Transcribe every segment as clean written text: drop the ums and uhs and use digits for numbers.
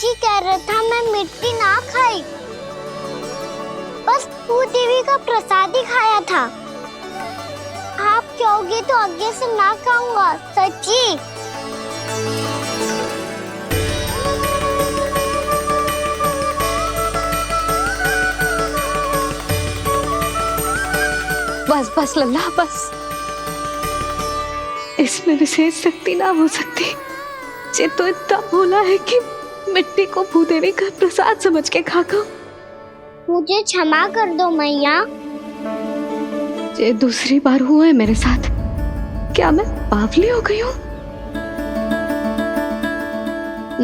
ही कह रहा था मैं मिट्टी ना खाई, बस भूदेवी का प्रसाद ही खाया था। आप कहोगे तो आगे से ना खाऊंगा, सच्ची। बस बस लल्ला बस, इसमें विशेष शक्ति ना हो सकती। ये तो इतना भोला है कि मिट्टी को भूदेवी का प्रसाद समझ के खागा। मुझे क्षमा कर दो मैया। ये दूसरी बार हुआ है मेरे साथ। क्या मैं बावली हो गई हूँ?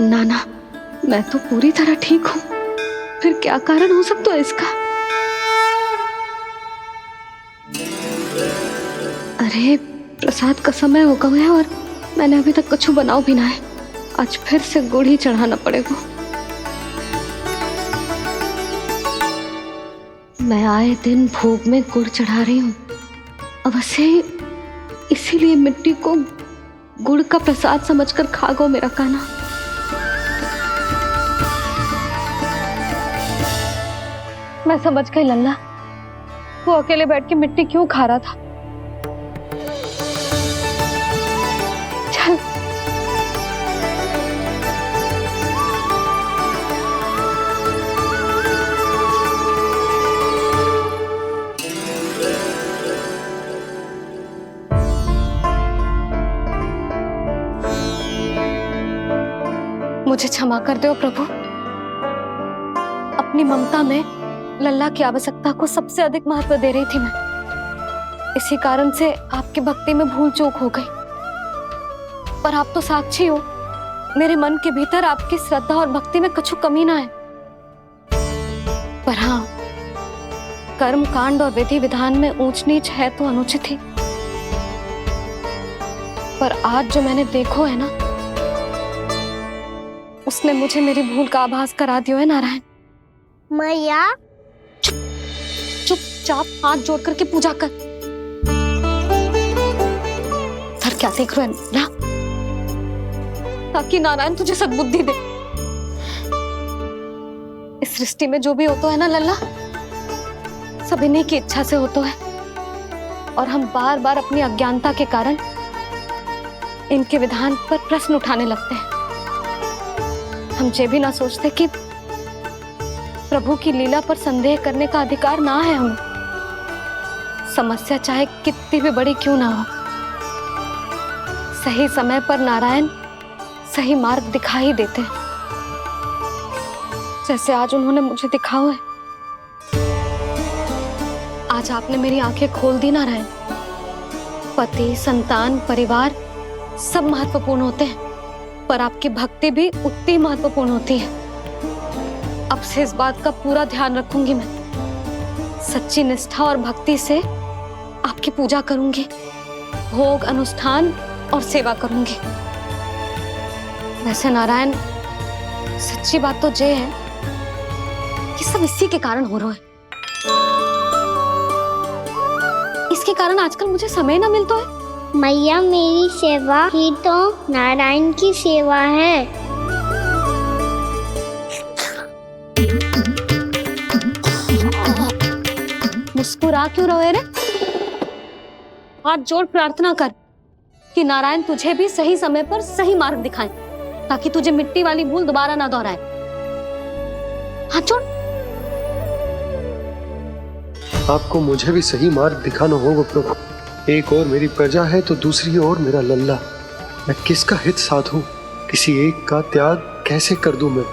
ना ना, मैं तो पूरी तरह ठीक हूँ। फिर क्या कारण हो सकता है इसका? अरे प्रसाद का समय हो गया है और मैंने अभी तक कुछ बनाओ भी ना है। आज फिर से गुड़ ही चढ़ाना पड़ेगा। मैं आए दिन भोग में गुड़ चढ़ा रही हूँ, अवश्य इसीलिए मिट्टी को गुड़ का प्रसाद समझकर खा गो मेरा कान्हा। मैं समझ गई लल्ला, वो अकेले बैठ के मिट्टी क्यों खा रहा था। चल मुझे क्षमा कर दो प्रभु। अपनी ममता में लल्ला की आवश्यकता को सबसे अधिक महत्व दे रही थी मैं। इसी कारण से आपकी भक्ति में भूल चूक हो गई। पर आप तो साक्षी हो, मेरे मन के भीतर आपकी श्रद्धा और भक्ति में कुछ कमी ना है। पर हाँ, कर्म कांड और विधि विधान में ऊंच नीच है तो अनुचित ही। पर आज जो मैंने देखो है ना, उसने मुझे मेरी भूल का आभास करा दिया है नारायण। मैया चुपचाप हाथ जोड़ करके पूजा कर। सर क्या देख रहे हैं ना, ताकि नारायण तुझे सद्बुद्धि दे। इस सृष्टि में जो भी होता है ना लल्ला, सब इन्हीं की इच्छा से होता है। और हम बार बार अपनी अज्ञानता के कारण इनके विधान पर प्रश्न उठाने लगते हैं। हम ये भी ना सोचते कि प्रभु की लीला पर संदेह करने का अधिकार ना है हमें। समस्या चाहे कितनी भी बड़ी क्यों ना हो, सही समय पर नारायण सही मार्ग दिखा ही देते हैं, जैसे आज उन्होंने मुझे दिखाओ है। आज आपने मेरी आंखें खोल दी नारायण। पति, संतान, परिवार सब महत्वपूर्ण होते हैं, पर आपकी भक्ति भी उतनी महत्वपूर्ण होती है। अब से इस बात का पूरा ध्यान रखूंगी मैं। सच्ची निष्ठा और भक्ति से आपकी पूजा करूंगी, भोग, अनुष्ठान और सेवा करूंगी। वैसे नारायण, सच्ची बात तो ये है कि सब इसी के कारण हो रहा है। इसके कारण आजकल मुझे समय ना मिलता है। मैया, मेरी सेवा ही तो नारायण की सेवा है। मुस्कुरा क्यों रहे रे? हाथ जोड़ प्रार्थना कर कि नारायण तुझे भी सही समय पर सही मार्ग दिखाएं, ताकि तुझे मिट्टी वाली भूल दोबारा ना दोहराए। हाथ जोड़। आपको मुझे भी सही मार्ग दिखाना होगा प्रभु। एक और मेरी प्रजा है तो दूसरी ओर मेरा लल्ला। मैं किसका हित साधूं? किसी एक का त्याग कैसे कर दूं मैं?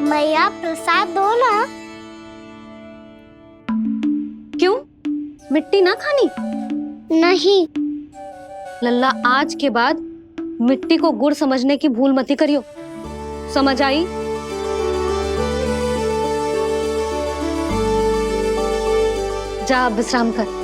मैया, प्रसाद दो ना। क्यों? मिट्टी ना खानी? नहीं। लल्ला, आज के बाद मिट्टी को गुड़ समझने की भूल मती करियो। समझ आई? जा विश्राम कर।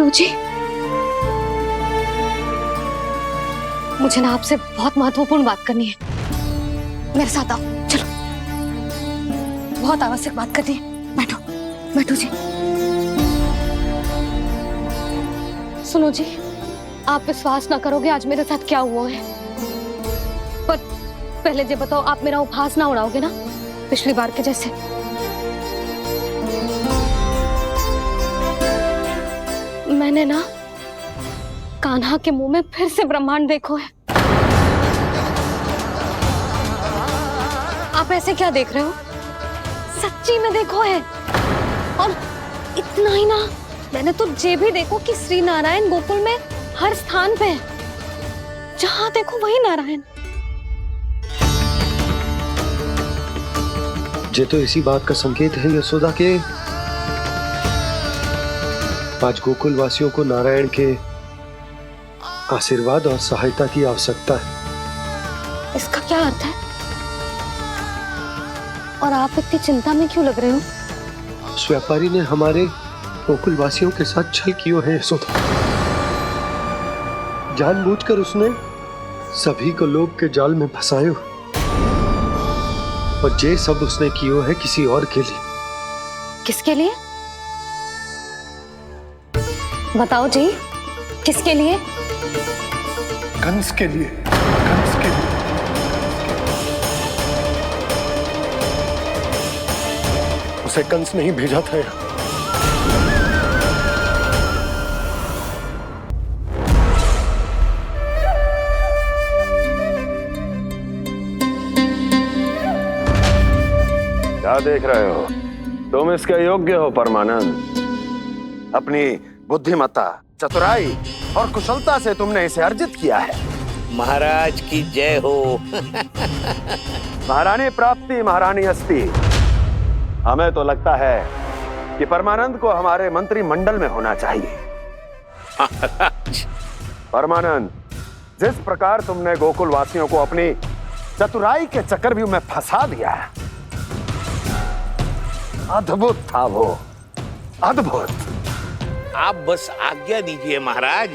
बाबूजी, मुझे ना आपसे बहुत महत्वपूर्ण बात करनी है। मेरे साथ आओ, चलो। बहुत आवश्यक बात करनी है। बैठो, बैठो जी। सुनो जी, आप विश्वास ना करोगे आज मेरे साथ क्या हुआ है। पर पहले ये बताओ, आप मेरा उपहास ना उड़ाओगे ना पिछली बार के जैसे? मैंने ना कान्हा के मुंह में फिर से ब्रह्मांड देखो है। आप ऐसे क्या देख रहे हो? सच्ची में देखो है। और इतना ही ना, मैंने तो ये भी देखो कि श्री नारायण गोकुल में हर स्थान पे है, जहां देखो वही नारायण। ये तो इसी बात का संकेत है यशोदा के आज गोकुल वासियों को नारायण के आशीर्वाद और सहायता की आवश्यकता है। इसका क्या अर्थ है? और आप इतनी चिंता में क्यों लग रहे हो? उस व्यापारी ने हमारे गोकुल वासियों के साथ छल किया है यशोदा। जानबूझकर उसने सभी को लोभ के जाल में फंसायो, और ये सब उसने किया है किसी और के लिए। किसके लिए? बताओ जी, किसके लिए? कंस के लिए, कंस के लिए। उसे कंस नहीं भेजा था यहाँ। क्या देख रहे हो? तुम इसके योग्य हो परमानंद। अपनी बुद्धिमत्ता, चतुराई और कुशलता से तुमने इसे अर्जित किया है। महाराज की जय हो। महारानी प्राप्ति महारानी अस्ति। हमें तो लगता है कि परमानंद को हमारे मंत्रिमंडल में होना चाहिए। परमानंद, जिस प्रकार तुमने गोकुल वासियों को अपनी चतुराई के चक्रव्यूह में फंसा दिया है, अद्भुत था वो, अद्भुत। आप बस आज्ञा दीजिए महाराज,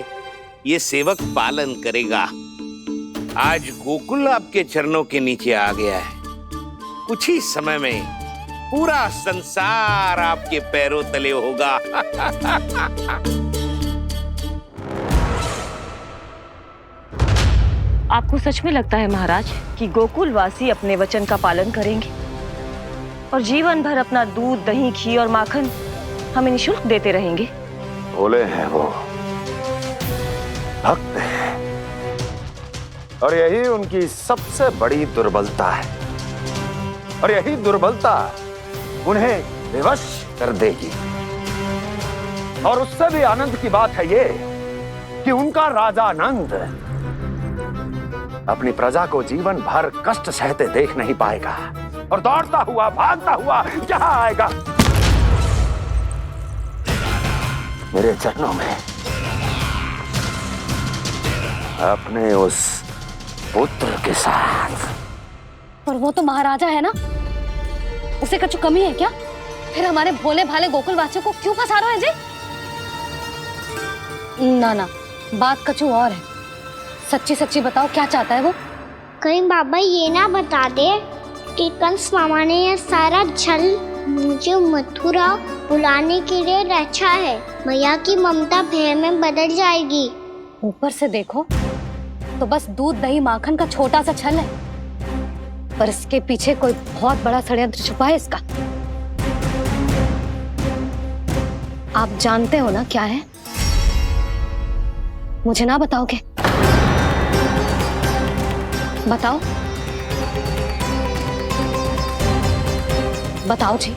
ये सेवक पालन करेगा। आज गोकुल आपके चरणों के नीचे आ गया है। कुछ ही समय में पूरा संसार आपके पैरों तले होगा। आपको सच में लगता है महाराज कि गोकुल वासी अपने वचन का पालन करेंगे और जीवन भर अपना दूध, दही, घी और माखन हमें निःशुल्क देते रहेंगे? भोले हैं वो, भक्त हैं, और यही उनकी सबसे बड़ी दुर्बलता है। और यही दुर्बलता उन्हें विवश कर देगी। और उससे भी आनंद की बात है ये कि उनका राजा नंद अपनी प्रजा को जीवन भर कष्ट सहते देख नहीं पाएगा और दौड़ता हुआ, भागता हुआ यहाँ आएगा मेरे चरणों में, अपने उस पुत्र के साथ। पर वो तो महाराजा है ना, उसे कुछ कमी है क्या? फिर हमारे भोले भाले गोकुल वासियों को क्यों फंसा रहे हैं जी? ना ना, बात कछु और है। सच्ची सच्ची बताओ, क्या चाहता है वो? कहीं बाबा ये ना बता दे कि कंस मामा ने यह सारा छल मुझे मथुरा बुलाने के लिए रचा है। मैया की ममता भय में बदल जाएगी। ऊपर से देखो तो बस दूध, दही, माखन का छोटा सा छल है, पर इसके पीछे कोई बहुत बड़ा षड्यंत्र छुपा है इसका। आप जानते हो ना क्या है? मुझे ना बताओगे? बताओ, बताओ जी।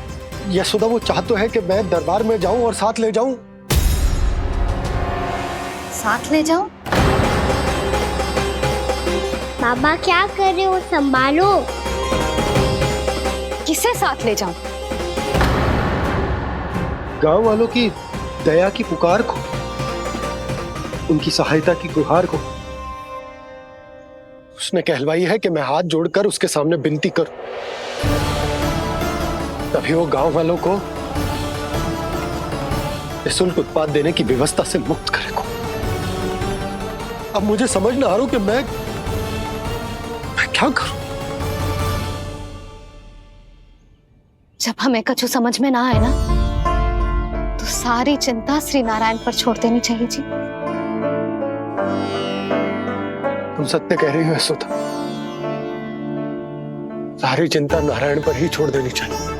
यशोदा, वो चाहता है कि मैं दरबार में जाऊं और साथ ले जाऊं। साथ ले जाऊं? बाबा क्या कर रहे हो, संभालो। किसे साथ ले जाऊं? गांव वालों की दया की पुकार को, उनकी सहायता की गुहार को। उसने कहलवाई है कि मैं हाथ जोड़कर उसके सामने विनती करूं, तभी वो गांव वालों को निःशुल्क उत्पाद देने की व्यवस्था से मुक्त करे को। अब मुझे समझ ना आ रहा कि मैं क्या करूं। जब हमें कछु समझ में ना आए ना, तो सारी चिंता श्री नारायण पर छोड़ देनी चाहिए जी। तुम सत्य कह रही हो यशोदा, सारी चिंता नारायण पर ही छोड़ देनी चाहिए।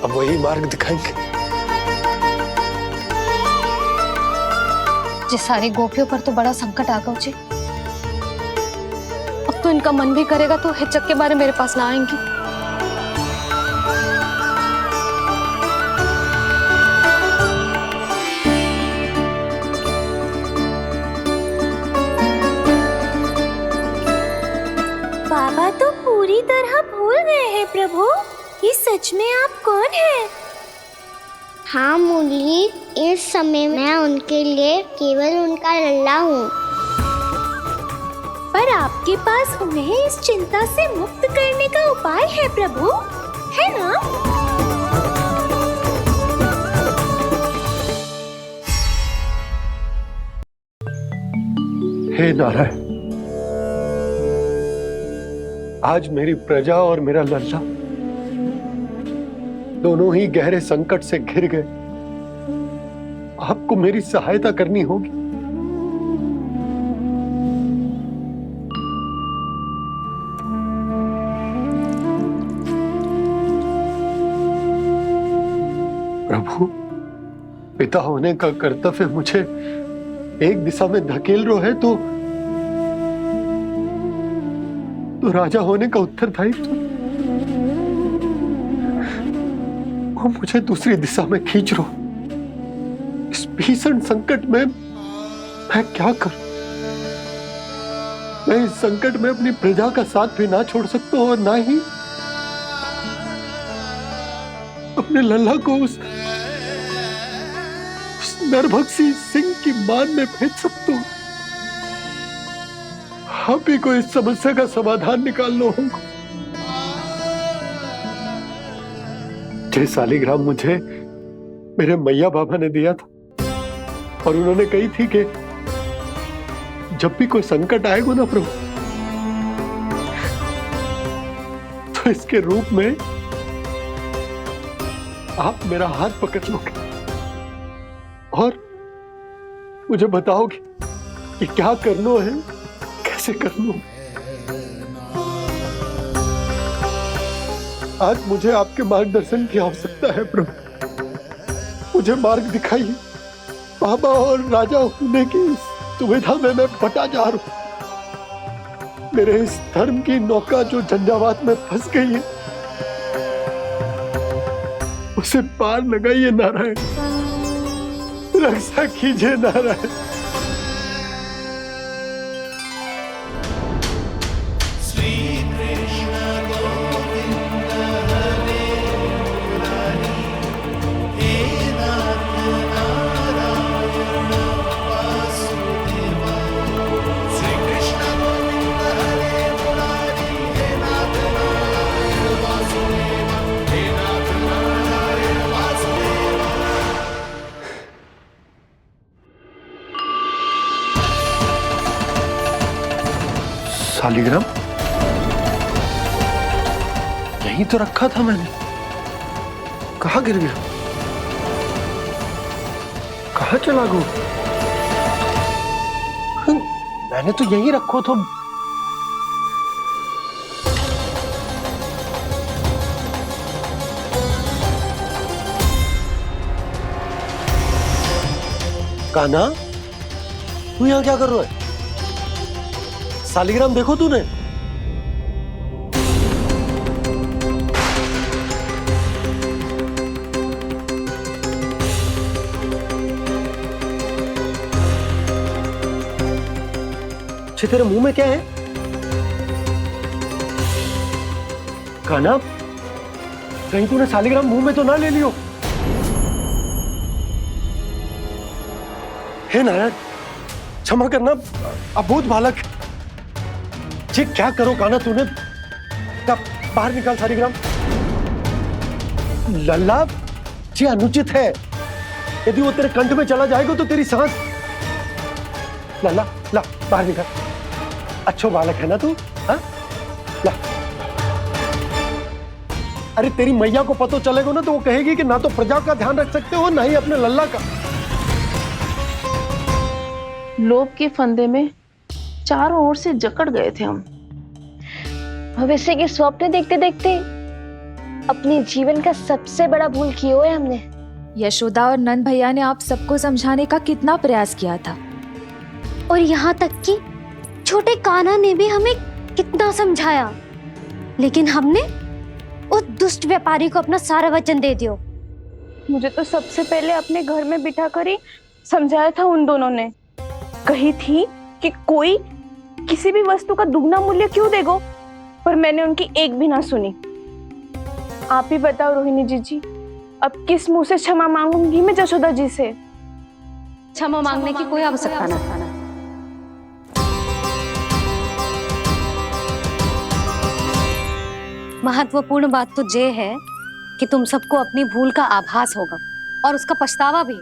अब वही मार्ग दिखाएंगे। जी सारी गोपियों पर तो बड़ा संकट आ गया जी। अब तो इनका मन भी करेगा तो हिचक के बारे मेरे पास ना आएंगी। बाबा तो पूरी तरह भूल गए हैं प्रभु, ये सच में आप कौन हैं? हाँ मुरली, इस समय मैं उनके लिए केवल उनका लल्ला हूँ। पर आपके पास उन्हें इस चिंता से मुक्त करने का उपाय है प्रभु, है ना? हे नारायण, आज मेरी प्रजा और मेरा लल्ला दोनों ही गहरे संकट से घिर गए। आपको मेरी सहायता करनी होगी। प्रभु, पिता होने का कर्तव्य मुझे एक दिशा में धकेल रहा है तो राजा होने का उत्तरदायित्व वो मुझे दूसरी दिशा में खींच रो। इस भीषण संकट में मैं क्या करूं? मैं इस संकट में अपनी प्रजा का साथ भी ना छोड़ सकता हूं और ना ही अपने लल्ला को उस नरभक्षी सिंह की मान में भेज सकता हूं। आप ही को इस समस्या का समाधान निकालना होगा। जे शालिग्राम मुझे मेरे मैया बाबा ने दिया था और उन्होंने कही थी कि जब भी कोई संकट आएगा ना प्रभु, तो इसके रूप में आप मेरा हाथ पकड़ लोगे और मुझे बताओगे कि क्या करना है, कैसे करना है। आज मुझे आपके मार्गदर्शन की आवश्यकता है प्रभु। मुझे मार्ग दिखाइए। बाबा और राजा होने की सुविधा में मैं फटा जा रहा हूं। मेरे इस धर्म की नौका जो झंझावात में फंस गई है, उसे पार लगाइए नारायण, रक्षा कीजिए नारायण। शालिग्राम यहीं तो रखा था मैंने, कहाँ गिर गया? कहाँ चला गया? मैंने तो यहीं रखो था। कान्हा, तू यहाँ क्या कर रहा है? शालिग्राम देखो तूने? अच्छे, तेरे मुंह में क्या है? कान्हा, कहीं तूने शालिग्राम मुंह में तो ना ले लियो? हे नारायण, क्षमा करना, अबोध बालक। जी क्या करो कान्हा तूने? बाहर निकाल शालिग्राम। लल्ला, ये अनुचित है। यदि वो तेरे कंठ में चला जाएगा तो तेरी सांस। लल्ला, ला बाहर निकल। अच्छो बालक है ना तू? हाँ, ला। अरे तेरी मैया को पता चलेगा ना तो वो कहेगी कि ना तो प्रजा का ध्यान रख सकते हो ना ही अपने लल्ला का। लोभ के फंदे में चारों ओर से जकड़ गए थे हम। भविष्य के स्वप्न देखते देखते अपने जीवन का सबसे बड़ा भूल किया है हमने। यशोदा और नंद भैया ने आप सबको समझाने का कितना प्रयास किया था, और यहाँ तक कि छोटे कान्हा ने भी हमें कितना समझाया, लेकिन हमने उस दुष्ट व्यापारी को अपना सारा वचन दे दिया। मुझे तो सबसे पहले अपने घर में बिठा कर ही समझाया था उन दोनों ने। कही थी कि कोई किसी भी वस्तु का दुगना मूल्य क्यों देगा, पर मैंने उनकी एक भी ना सुनी। आप ही बताओ रोहिणी जी, अब किस मुंह से क्षमा मांगूंगी मैं जशोदा जी से? क्षमा मांगने की कोई आवश्यकता ना था। महत्वपूर्ण बात तो ये है कि तुम सबको अपनी भूल का आभास होगा और उसका पछतावा भी।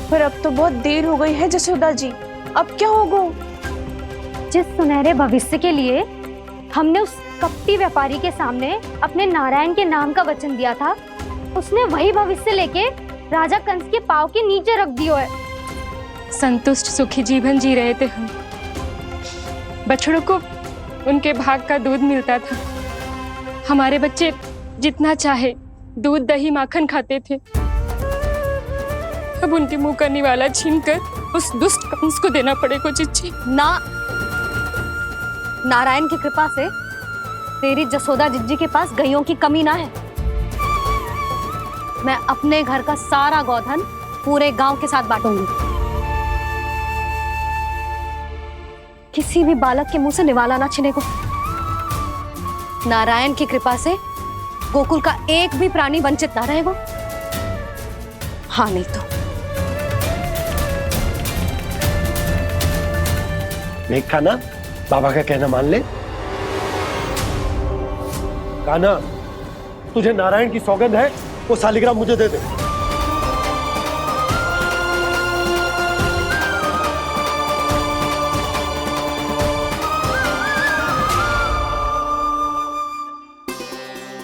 पर अब तो बहुत देर हो गई है जशोदा जी, अब क्या होगा? जिस सुनहरे भविष्य के लिए हमने उस कपटी व्यापारी के सामने अपने नारायण के नाम का वचन दिया था, उसने वही भविष्य लेके राजा कंस के पांव के नीचे रख दिया है। संतुष्ट सुखी जीवन जी रहे थे हम। बछड़ों को उनके भाग का दूध मिलता था। हमारे बच्चे जितना चाहे दूध दही माखन खाते थे। अब उनके मुंह का निवाला छीनकर उस दुष्ट कंस को देना पड़ेगा चिच्ची। ना, नारायण की कृपा से तेरी जसोदा जिज्जी के पास गैयों की कमी ना है। मैं अपने घर का सारा गोधन पूरे गांव के साथ बांटूंगी। किसी भी बालक के मुंह से निवाला ना छिने को। नारायण की कृपा से गोकुल का एक भी प्राणी वंचित ना रहेगा। हाँ नहीं तो देख कान्हा, बाबा का कहना मान ले। कान्हा, तुझे नारायण की सौगंध है, वो शालिग्राम मुझे दे दे।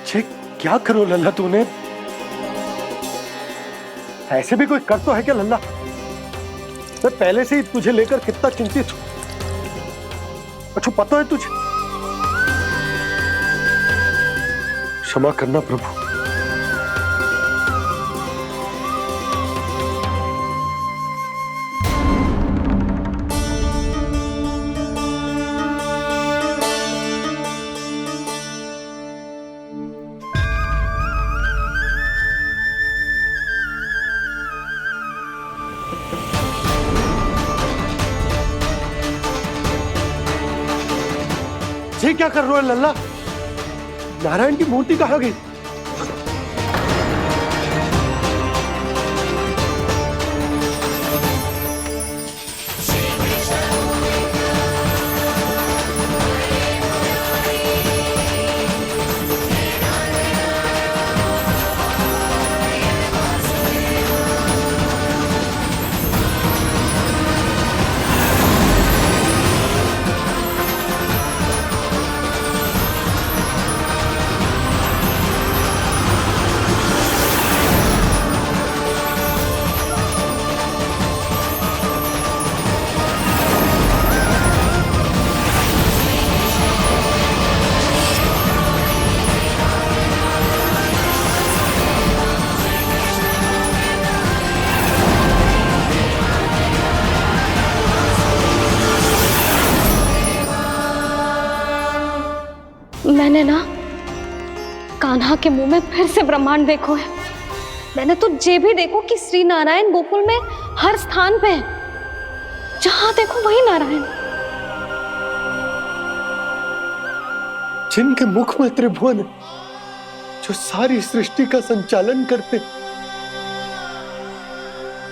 छे, क्या करो लल्ला तूने? ऐसे भी कोई कर तो है क्या लल्ला? मैं पहले से ही तुझे लेकर कितना चिंतित हूं। अच्छा पता है तुझे? क्षमा करना प्रभु। ये क्या कर रहे हो लल्ला? नारायण की मूर्ति कहाँ गई? मैंने ना कान्हा के मुंह में फिर से ब्रह्मांड देखो है। मैंने तो ये भी देखो कि श्री नारायण गोकुल में हर स्थान पे है। जहां देखो वही नारायण। जिनके मुख में त्रिभुवन, जो सारी सृष्टि का संचालन करते,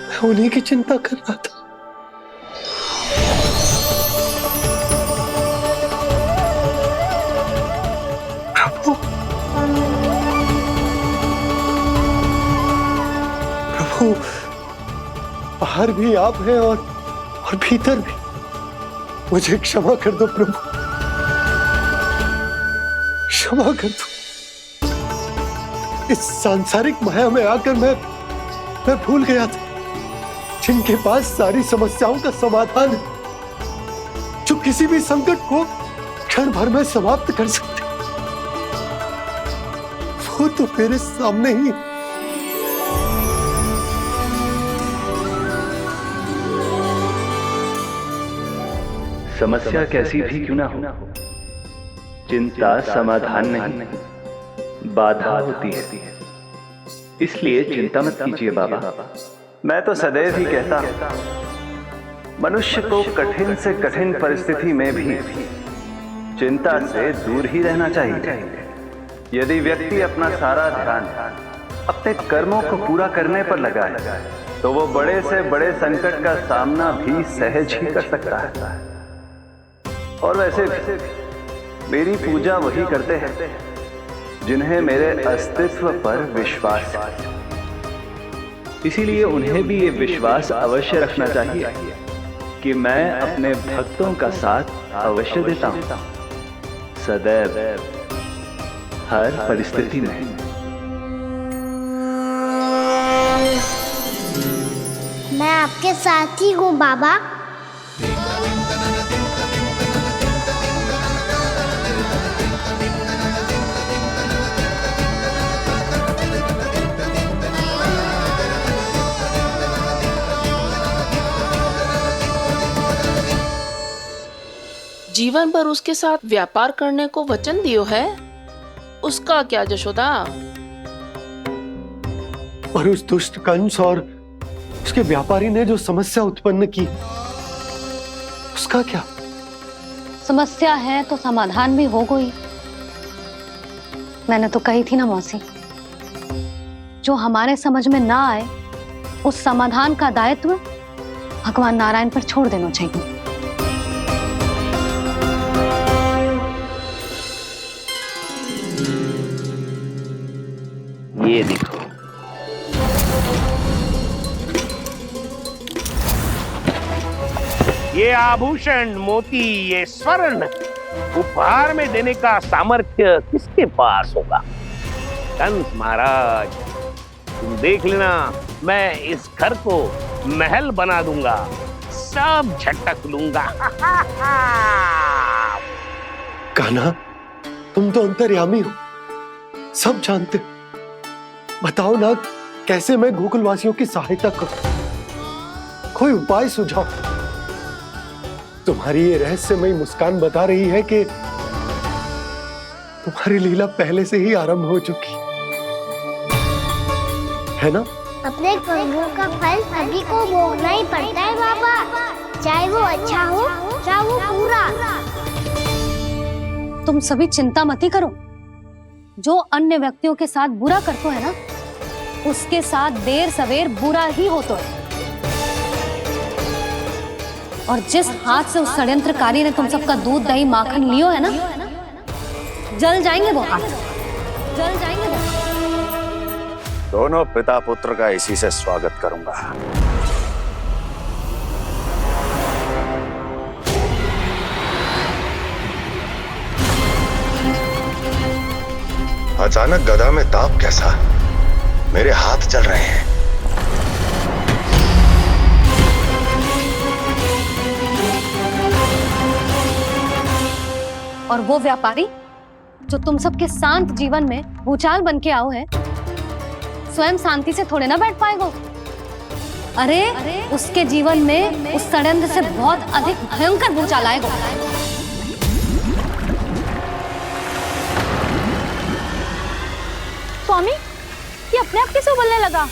मैं उन्हीं की चिंता कर रहा था। प्रभु, बाहर भी आप हैं और भीतर भी। मुझे क्षमा कर दो प्रभु, क्षमा कर दो। इस सांसारिक माया में आकर मैं भूल गया था जिनके पास सारी समस्याओं का समाधान है, जो किसी भी संकट को क्षण भर में समाप्त कर सकते, वो तो मेरे सामने ही है। समस्या कैसी भी क्यों ना हो, चिंता समाधान नहीं, बाधा होती है। इसलिए चिंता मत कीजिए बाबा। मैं तो सदैव ही कहता हूं, मनुष्य को कठिन से कठिन परिस्थिति में भी चिंता से दूर ही रहना चाहिए। यदि व्यक्ति अपना सारा ध्यान अपने कर्मों को पूरा करने पर लगाए, तो वो बड़े से बड़े संकट का सामना भी सहज ही कर सकता है। और वैसे भी मेरी पूजा वही करते हैं जिन्हें मेरे अस्तित्व पर विश्वास है। इसीलिए उन्हें भी ये विश्वास अवश्य रखना चाहिए कि मैं अपने भक्तों का साथ अवश्य देता हूं, सदैव, हर परिस्थिति में। मैं आपके साथ ही हूँ बाबा। जीवन भर उसके साथ व्यापार करने को वचन दियो है, उसका क्या जशोदा? और उस दुष्ट कंस और उसके व्यापारी ने जो समस्या उत्पन्न की, उसका क्या? समस्या है तो समाधान भी हो गई। मैंने तो कही थी ना मौसी, जो हमारे समझ में ना आए उस समाधान का दायित्व भगवान नारायण पर छोड़ देना चाहिए। ये देखो, ये आभूषण, मोती, ये स्वर्ण उपहार में देने का सामर्थ्य किसके पास होगा? कंस महाराज, तुम देख लेना, मैं इस घर को महल बना दूंगा, सब झटक लूंगा। कान्हा, तुम तो अंतर्यामी हो, सब जानते हो। बताओ ना, कैसे मैं गोकुलवासियों की सहायता करूं? कोई उपाय सुझाओ। तुम्हारी ये रहस्यमयी मुस्कान बता रही है कि तुम्हारी लीला पहले से ही आरंभ हो चुकी है ना? अपने कर्मों का फल सभी को भोगना ही पड़ता है बाबा, चाहे वो अच्छा हो चाहे वो बुरा। तुम सभी चिंता मत ही करो। जो अन्य व्यक्तियों के साथ बुरा करते है ना, उसके साथ देर सवेर बुरा ही होता है। और जिस हाथ से उस षड्यंत्रकारी ने तुम सबका दूध दही माखन लियो है ना, जल जाएंगे वो हाथ, जल जाएंगे वो। दोनों पिता पुत्र का इसी से स्वागत करूंगा। अचानक गदा में ताप कैसा? मेरे हाथ चल रहे हैं। और वो व्यापारी जो तुम सबके शांत जीवन में भूचाल बन के आओ है, स्वयं शांति से थोड़े ना बैठ पाएगा। अरे उसके जीवन में उस षड्यंत्र से बहुत अधिक भयंकर भूचाल आएगा। स्वामी, ये अपने आप कैसे उबलने लगा?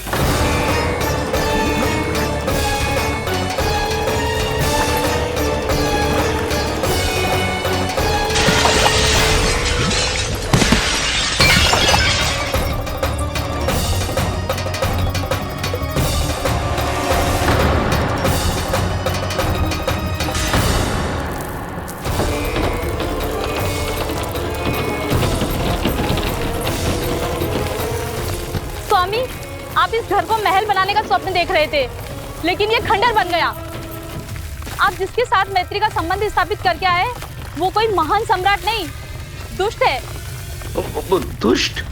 स्वामी, आप इस घर को महल बनाने का स्वप्न देख रहे थे, लेकिन ये खंडर बन गया। आप जिसके साथ मैत्री का संबंध स्थापित करके आए, वो कोई महान सम्राट नहीं, दुष्ट है। दुष्ट?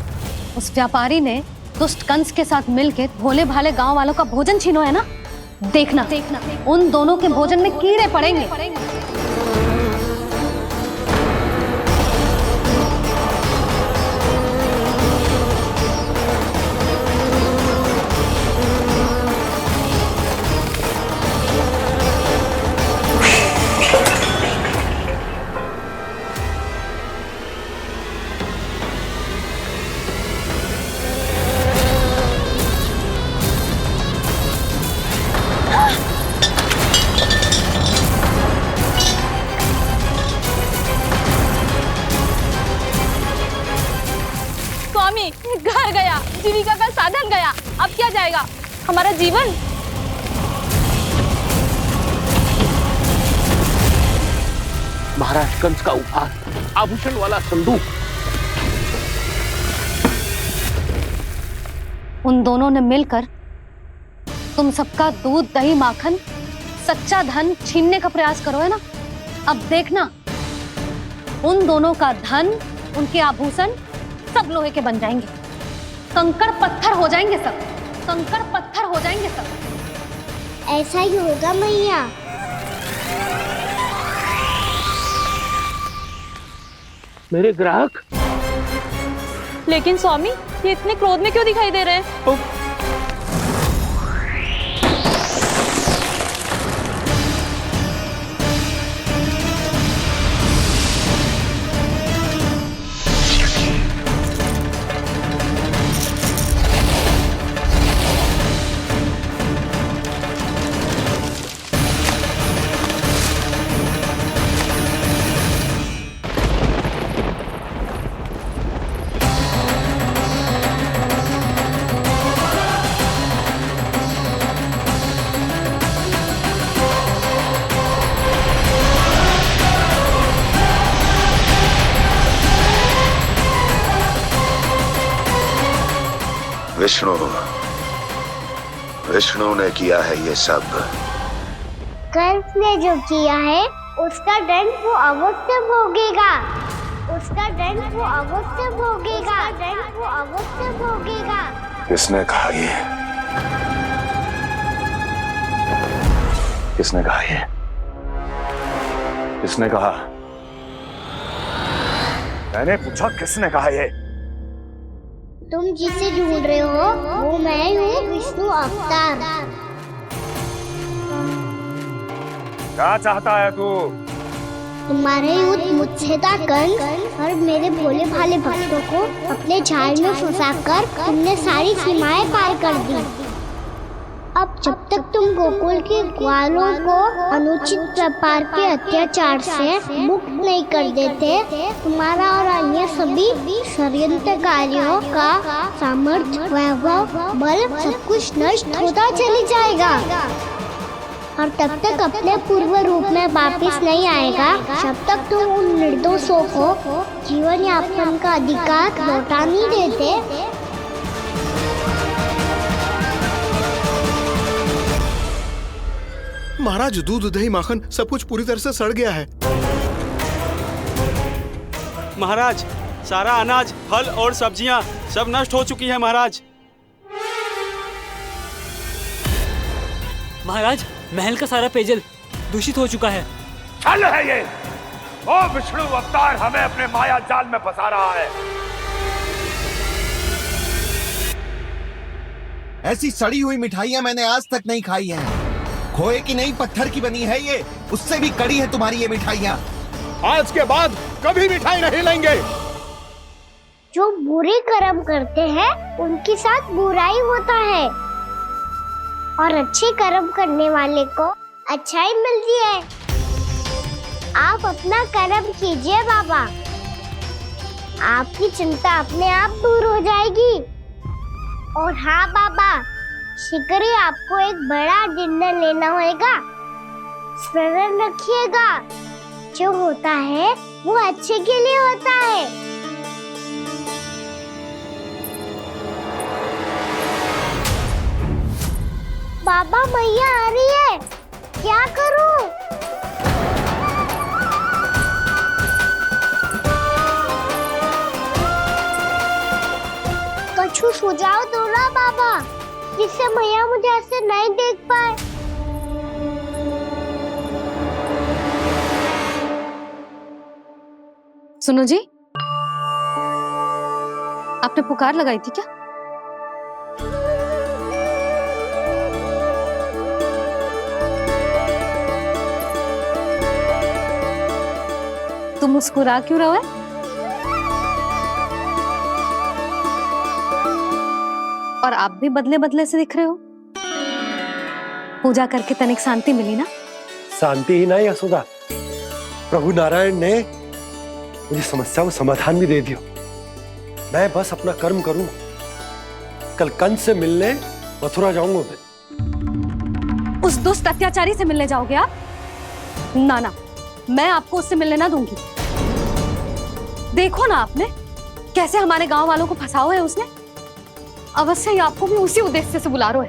उस व्यापारी ने दुष्ट कंस के साथ मिलकर भोले भाले गांव वालों का भोजन छीनो है ना। देखना उन दोनों के भोजन में कीड़े पड़ेंगे। घर गया, जीविका का साधन गया, अब क्या जाएगा हमारा जीवन? महाराज कंस का उपहार, आभूषण वाला संदूक। उन दोनों ने मिलकर तुम सबका दूध, दही, माखन, सच्चा धन छीनने का प्रयास करो है ना। अब देखना उन दोनों का धन, उनके आभूषण सब लोहे के बन जाएंगे, कंकड़ पत्थर हो जाएंगे सब, कंकड़ पत्थर हो जाएंगे सब। ऐसा ही होगा मैया। मेरे ग्राहक? लेकिन स्वामी, ये इतने क्रोध में क्यों दिखाई दे रहे हैं? विष्णु ने किया है ये सब। कंस ने जो किया है उसका दंड वो अवश्य भोगेगा, उसका दंड वो अवश्य भोगेगा, दंड वो अवश्य भोगेगा। किसने कहा ये? किसने कहा ये? किसने कहा? मैंने पूछा किसने कहा ये? तुम जिसे ढूंढ रहे हो वो मैं हूँ, विष्णु अवतार। क्या चाहता है तू? तुम्हारे युद्ध मुझसे था कंस, और मेरे भोले भाले भक्तों को अपने जाल में फंसाकर तुमने सारी सीमाएं पार कर दी। अब जब तक तुम गोकुल के ग्वालों को अनुचित प्रकार के अत्याचार से मुक्त नहीं कर देते, तुम्हारा और अन्य सभी षड्यंत्रकारियों का सामर्थ्य, वैभव, बल सब कुछ नष्ट होता चली जाएगा, और तब तक अपने पूर्व रूप में वापस नहीं आएगा जब तक तुम उन निर्दोषों को जीवन यापन का अधिकार लौटा नहीं देते। महाराज, दूध, दही, माखन सब कुछ पूरी तरह से सड़ गया है। महाराज, सारा अनाज, फल और सब्जियां सब नष्ट हो चुकी हैं महाराज। महाराज, महल का सारा पेयजल दूषित हो चुका है। छल है ये। ओ विष्णु अवतार हमें अपने माया जाल में फंसा रहा है। ऐसी सड़ी हुई मिठाइयां मैंने आज तक नहीं खाई हैं। खोए की नहीं, पत्थर की बनी है ये, उससे भी कड़ी है तुम्हारी ये मिठाइयां। आज के बाद कभी मिठाई नहीं लेंगे। जो बुरे कर्म करते हैं उनके साथ बुराई होता है, और अच्छे कर्म करने वाले को अच्छाई मिलती है। आप अपना कर्म कीजिए बाबा, आपकी चिंता अपने आप दूर हो जाएगी। और हाँ बाबा, शीघ्र ही आपको एक बड़ा निर्णय लेना होगा। स्मरण रखिएगा, जो होता है वो अच्छे के लिए होता है। बाबा मैया आ रही है, क्या करूं? कछु सुझाव दो ना बाबा, जिससे मैया मुझे ऐसे नहीं देख पाए। सुनो जी, आपने पुकार लगाई थी क्या? तुम मुस्कुरा क्यों रहे हो? और आप भी बदले बदले से दिख रहे हो। पूजा करके तनिक शांति मिली ना? शांति ही नहीं यशोदा, प्रभु नारायण ने मुझे समस्या को समाधान भी दे दिया। मैं बस अपना कर्म करूं। कल कंस से मिलने मथुरा जाऊंगा मैं। उस दुष्ट अत्याचारी से मिलने जाओगे आप? ना ना, मैं आपको उससे मिलने ना दूंगी। देखो ना आपने कैसे हमारे गांव वालों को फंसाओ है उसने। अवश्य ही आपको भी उसी उद्देश्य से बुला रहा है।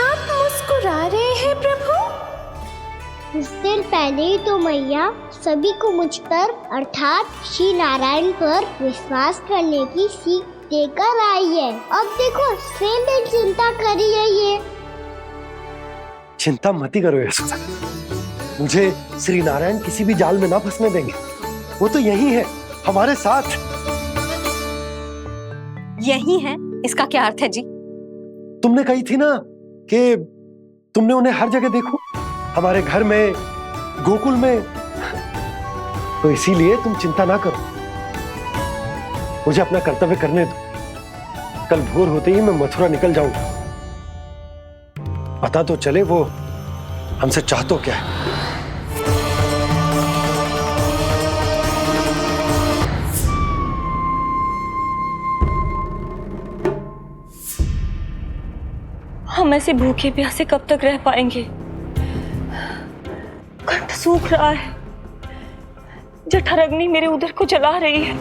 आप मुस्कुरा रहे हैं प्रभु? कुछ देर पहले ही तो मैया सभी को मुझ पर अर्थात श्री नारायण पर विश्वास करने की सीख देकर आई है। अब देखो स्वयं भी चिंता करी है ये। चिंता मत ही करो यशोदा, मुझे श्री नारायण किसी भी जाल में ना फंसने देंगे। वो तो यही है हमारे साथ। यही है, इसका क्या अर्थ है जी? तुमने कही थी ना कि तुमने उन्हें हर जगह देखो, हमारे घर में, गोकुल में, तो इसीलिए तुम चिंता ना करो। मुझे अपना कर्तव्य करने दो। कल भोर होते ही मैं मथुरा निकल जाऊंगा। पता तो चले वो हमसे चाहतो क्या है। हम ऐसे भूखे प्यासे कब तक रह पाएंगे? कंठ सूख रहा है, जठराग्नि मेरे उदर को जला रही है।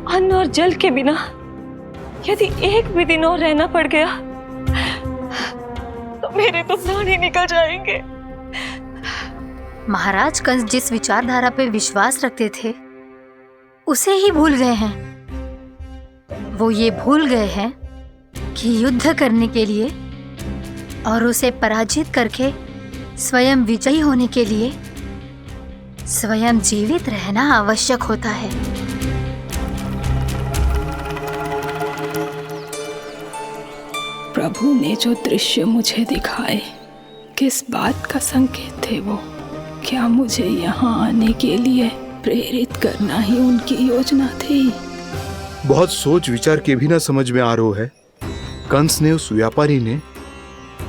अन्न और जल के बिना यदि एक भी दिन और रहना पड़ गया तो मेरे तो प्राण ही निकल जाएंगे। महाराज कंस जिस विचारधारा पे विश्वास रखते थे उसे ही भूल गए हैं। वो ये भूल गए हैं कि युद्ध करने के लिए और उसे पराजित करके स्वयं विजयी होने के लिए स्वयं जीवित रहना आवश्यक होता है। प्रभु ने जो दृश्य मुझे दिखाए, किस बात का संकेत थे वो? क्या मुझे यहाँ आने के लिए प्रेरित करना ही उनकी योजना थी? बहुत सोच विचार के भी ना समझ में आ रहा है। कंस ने, उस व्यापारी ने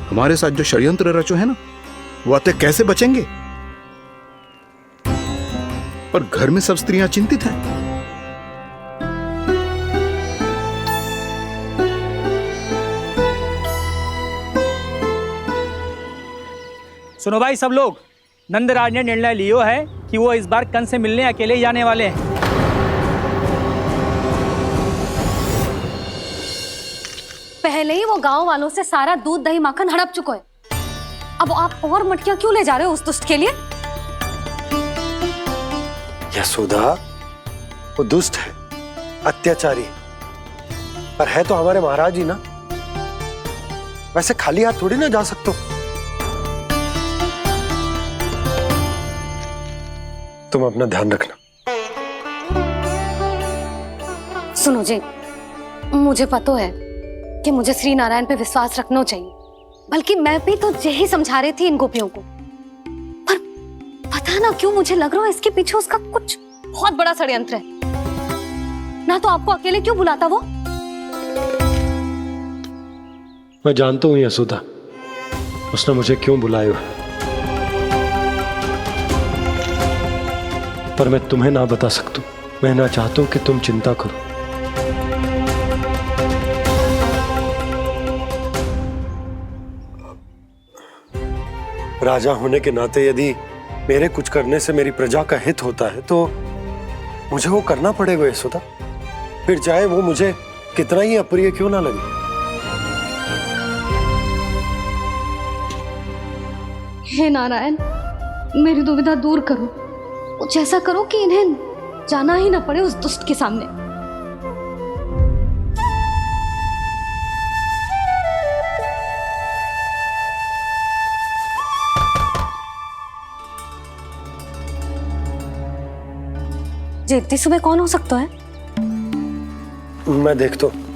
हमारे साथ जो षड्यंत्र रचो है ना, वो आते कैसे बचेंगे? पर घर में सब स्त्रियां चिंतित हैं। सुनो भाई सब लोग, नंदराज ने निर्णय लियो है कि वो इस बार कंस से मिलने अकेले ही आने वाले हैं। पहले ही वो गांव वालों से सारा दूध दही माखन हड़प चुके हैं। अब आप और मटकियां क्यों ले जा रहे हो उस दुष्ट के लिए? यशोदा, वो दुष्ट है, अत्याचारी, पर है तो हमारे महाराज ही ना। वैसे खाली हाथ थोड़ी ना जा सकते। तुम अपना ध्यान रखना। सुनो जी, मुझे पता है कि मुझे श्री नारायण पे विश्वास रखना चाहिए, बल्कि मैं भी तो यही समझा रही थी इन गोपियों को। पर पता ना क्यों मुझे लग रहा है इसके पीछे उसका कुछ बहुत बड़ा षड्यंत्र है। ना तो आपको अकेले क्यों बुलाता वो? मैं जानता हूं यशोदा, उसने मुझे क्यों बुलाया, पर मैं तुम्हें ना बता सकता। मैं ना चाहता हूं कि तुम चिंता करो। राजा होने के नाते यदि मेरे कुछ करने से मेरी प्रजा का हित होता है तो मुझे वो करना पड़ेगा यशोदा, फिर चाहे वो मुझे कितना ही अप्रिय क्यों ना लगे। हे नारायण, मेरी दुविधा दूर करो। कुछ ऐसा करो कि इन्हें जाना ही ना पड़े उस दुष्ट के सामने। जी इतनी सुबह कौन हो सकता है? मैं देखता हूं।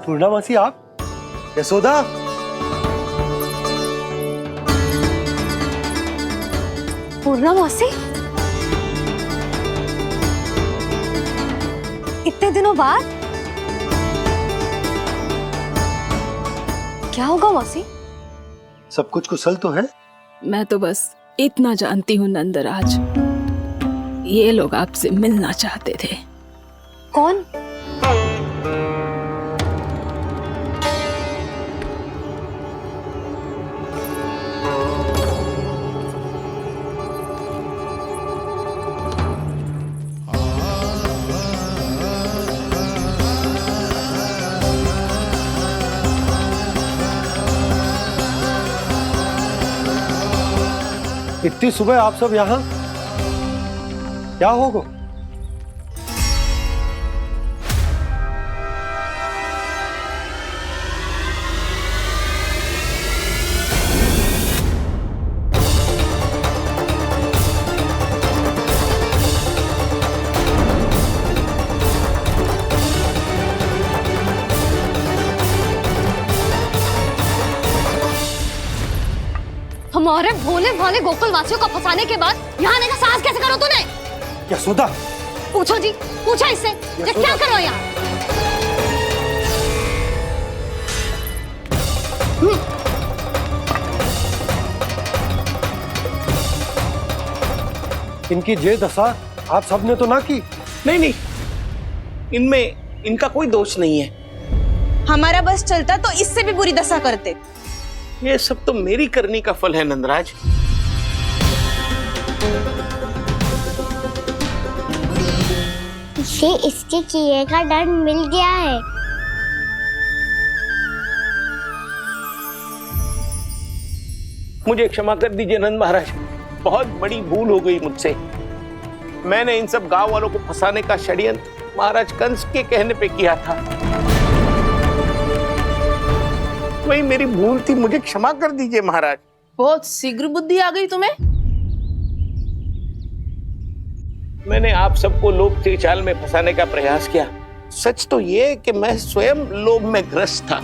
पूर्णा मासी, आप? यशोदा? पूर्णा मासी, इतने दिनों बाद? क्या होगा मौसी? सब कुछ कुशल तो है? मैं तो बस इतना जानती हूँ नंदराज, ये लोग आपसे मिलना चाहते थे। कौन? इतनी सुबह आप सब यहाँ? क्या होगा? हमारे भोले भाले गोकुल वासियों को फंसाने के बाद यहाँ आने का साहस कैसे करो तूने? यशोदा! पूछो जी, पूछो इससे, ये क्या करो यहाँ? इनकी जे दशा आप सबने तो ना की? नहीं नहीं, इनमें इनका कोई दोष नहीं है। हमारा बस चलता तो इससे भी बुरी दशा करते। ये सब तो मेरी करनी का फल है नंदराज। इसे इसके किए का दंड मिल गया है। मुझे क्षमा कर दीजिए नंद महाराज, बहुत बड़ी भूल हो गई मुझसे। मैंने इन सब गांव वालों को फंसाने का षड्यंत्र महाराज कंस के कहने पे किया था। वही मेरी भूल थी, मुझे क्षमा कर दीजिए महाराज। बहुत शीघ्र बुद्धि आ गई तुम्हें। मैंने आप सबको लोभ के जाल में फंसाने का प्रयास किया। सच तो ये कि मैं स्वयं लोभ में ग्रस्त था।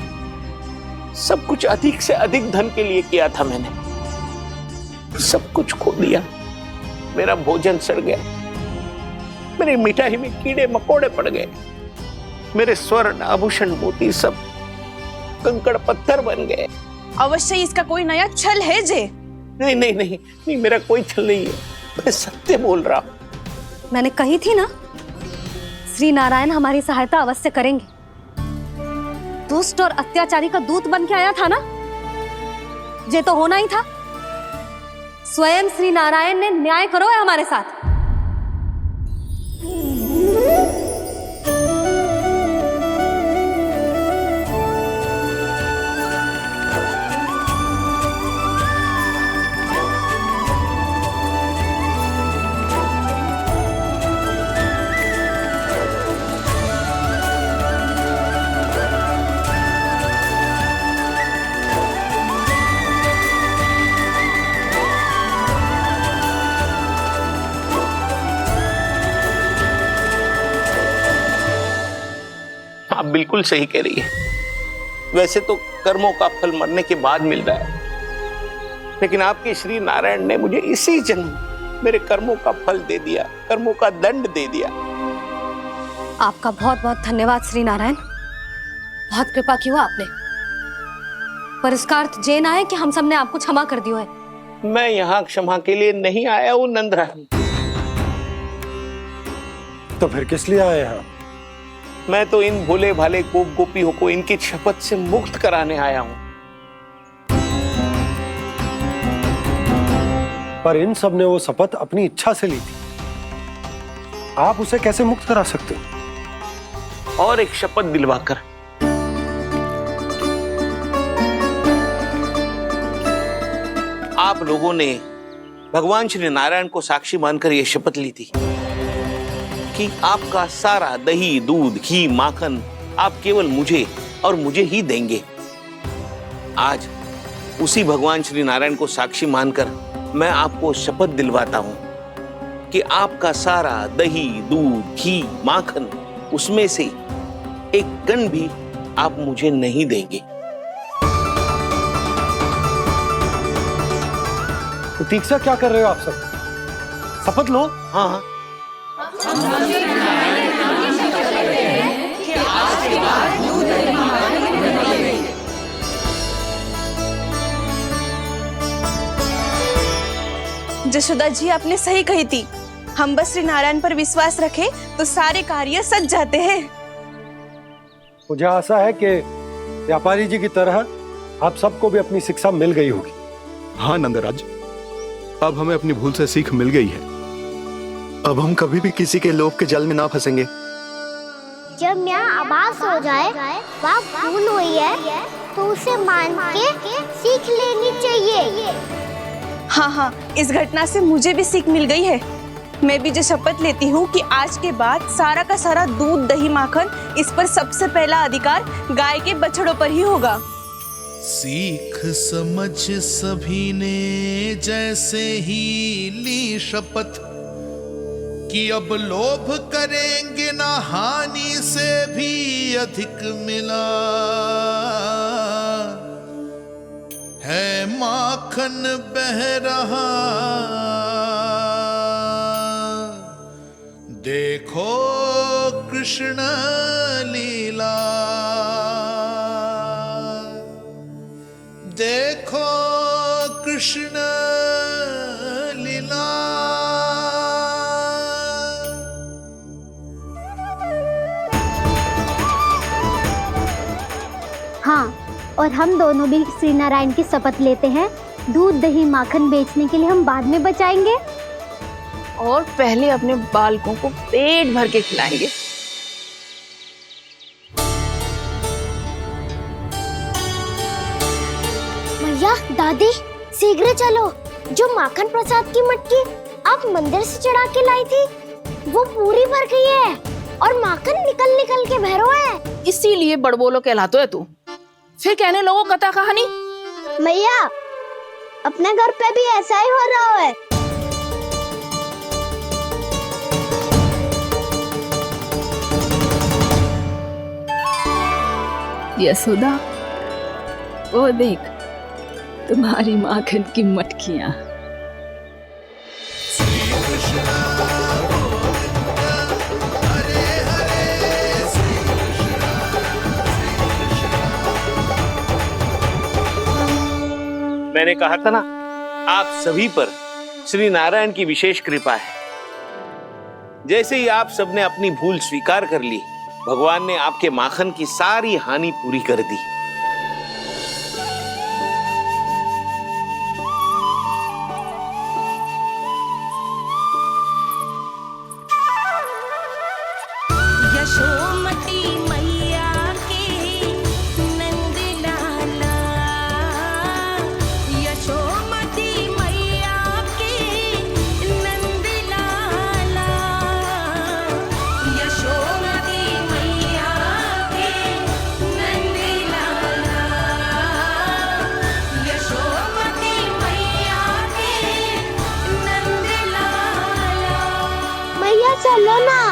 सब कुछ अधिक से अधिक धन के लिए किया था मैंने। सब कुछ खो दिया। मेरा भोजन सड़ गया, मेरी मिठाई में कीड़े मकोड़े पड़ गए, मेरे स्वर्ण आभूषण मोती सब कंकड़ पत्थर बन गए। अवश्य इसका कोई नया छल है जे। नहीं नहीं नहीं नहीं, मेरा कोई छल नहीं है, मैं सत्य बोल रहा हूं। मैंने कही थी ना, श्री नारायण हमारी सहायता अवश्य करेंगे। दुष्ट और अत्याचारी का दूत बन के आया था ना, ये तो होना ही था। स्वयं श्री नारायण ने न्याय करो है हमारे साथ। आप बिल्कुल सही कह रही है। वैसे तो कर्मों का फल मरने के बाद मिल रहा है, लेकिन आपके श्री नारायण ने मुझे इसी जन्म मेरे कर्मों का फल दे दिया, कर्मों का दंड दे दिया। आपका बहुत बहुत धन्यवाद श्री नारायण, बहुत कृपा की हो आपने। पर इसका अर्थ ये ना है कि हम सब ने आपको क्षमा कर दिया है। मैं यहाँ क्षमा के लिए नहीं आया हूँ नंदरानी। तो फिर किस लिए आए हैं? मैं तो इन भोले भाले गोप गोपियों को इनकी शपथ से मुक्त कराने आया हूं। पर इन सब ने वो शपथ अपनी इच्छा से ली थी। आप उसे कैसे मुक्त करा सकते हो? और एक शपथ दिलवाकर। आप लोगों ने भगवान श्री नारायण को साक्षी मानकर यह शपथ ली थी कि आपका सारा दही, दूध, घी, माखन आप केवल मुझे और मुझे ही देंगे। आज उसी भगवान श्री नारायण को साक्षी मानकर मैं आपको शपथ दिलवाता हूं कि आपका सारा दही, दूध, घी, माखन, उसमें से एक कण भी आप मुझे नहीं देंगे। प्रतीक्षा क्या कर रहे हो आप सब? शपथ लो। हाँ हाँ। जशोदा जी, आपने सही कही थी। हम बस श्री नारायण पर विश्वास रखें तो सारे कार्य सज जाते हैं। मुझे आशा है कि व्यापारी जी की तरह आप सबको भी अपनी शिक्षा मिल गई होगी। हाँ नंदराज, अब हमें अपनी भूल से सीख मिल गई है। अब हम कभी भी किसी के लोभ के जल में ना फंसेंगे। जब यहाँ आभास हो जाए वहाँ भूल हुई है तो उसे मान के सीख लेनी चाहिए। हाँ हाँ, इस घटना से मुझे भी सीख मिल गई है। मैं भी जो शपथ लेती हूँ कि आज के बाद सारा का सारा दूध, दही, माखन, इस पर सबसे पहला अधिकार गाय के बछड़ों पर ही होगा। सीख समझ सभी ने जैसे ही ली शपथ कि अब लोभ करेंगे ना हानि से भी अधिक मिला है, माखन बह रहा देखो कृष्ण लीला, देखो कृष्ण लीला। हाँ, और हम दोनों भी श्री नारायण की शपथ लेते हैं, दूध, दही, माखन बेचने के लिए हम बाद में बचाएंगे और पहले अपने बालकों को पेट भर के खिलाएंगे। भैया, दादी, शीघ्र चलो। जो माखन प्रसाद की मटकी आप मंदिर से चढ़ा के लाई थी वो पूरी भर गई है और माखन निकल निकल के बह रहा है। इसीलिए बड़बोलो कहलाता है तू। फिर कहने लोगों कथा कहानी। भैया, अपने घर पे भी ऐसा ही हो रहा है। यशोदा, वो देख तुम्हारी माखन की मटकियां। मैंने कहा था ना, आप सभी पर श्री नारायण की विशेष कृपा है। जैसे ही आप सबने अपनी भूल स्वीकार कर ली, भगवान ने आपके माखन की सारी हानि पूरी कर दी। यशोमती मैया के नंद लाला, यशोमती मैया के नंद लाला, यशोमती मैया के नंद लाला, यशोमती मैया के नंद लाला। मैया चलो ना।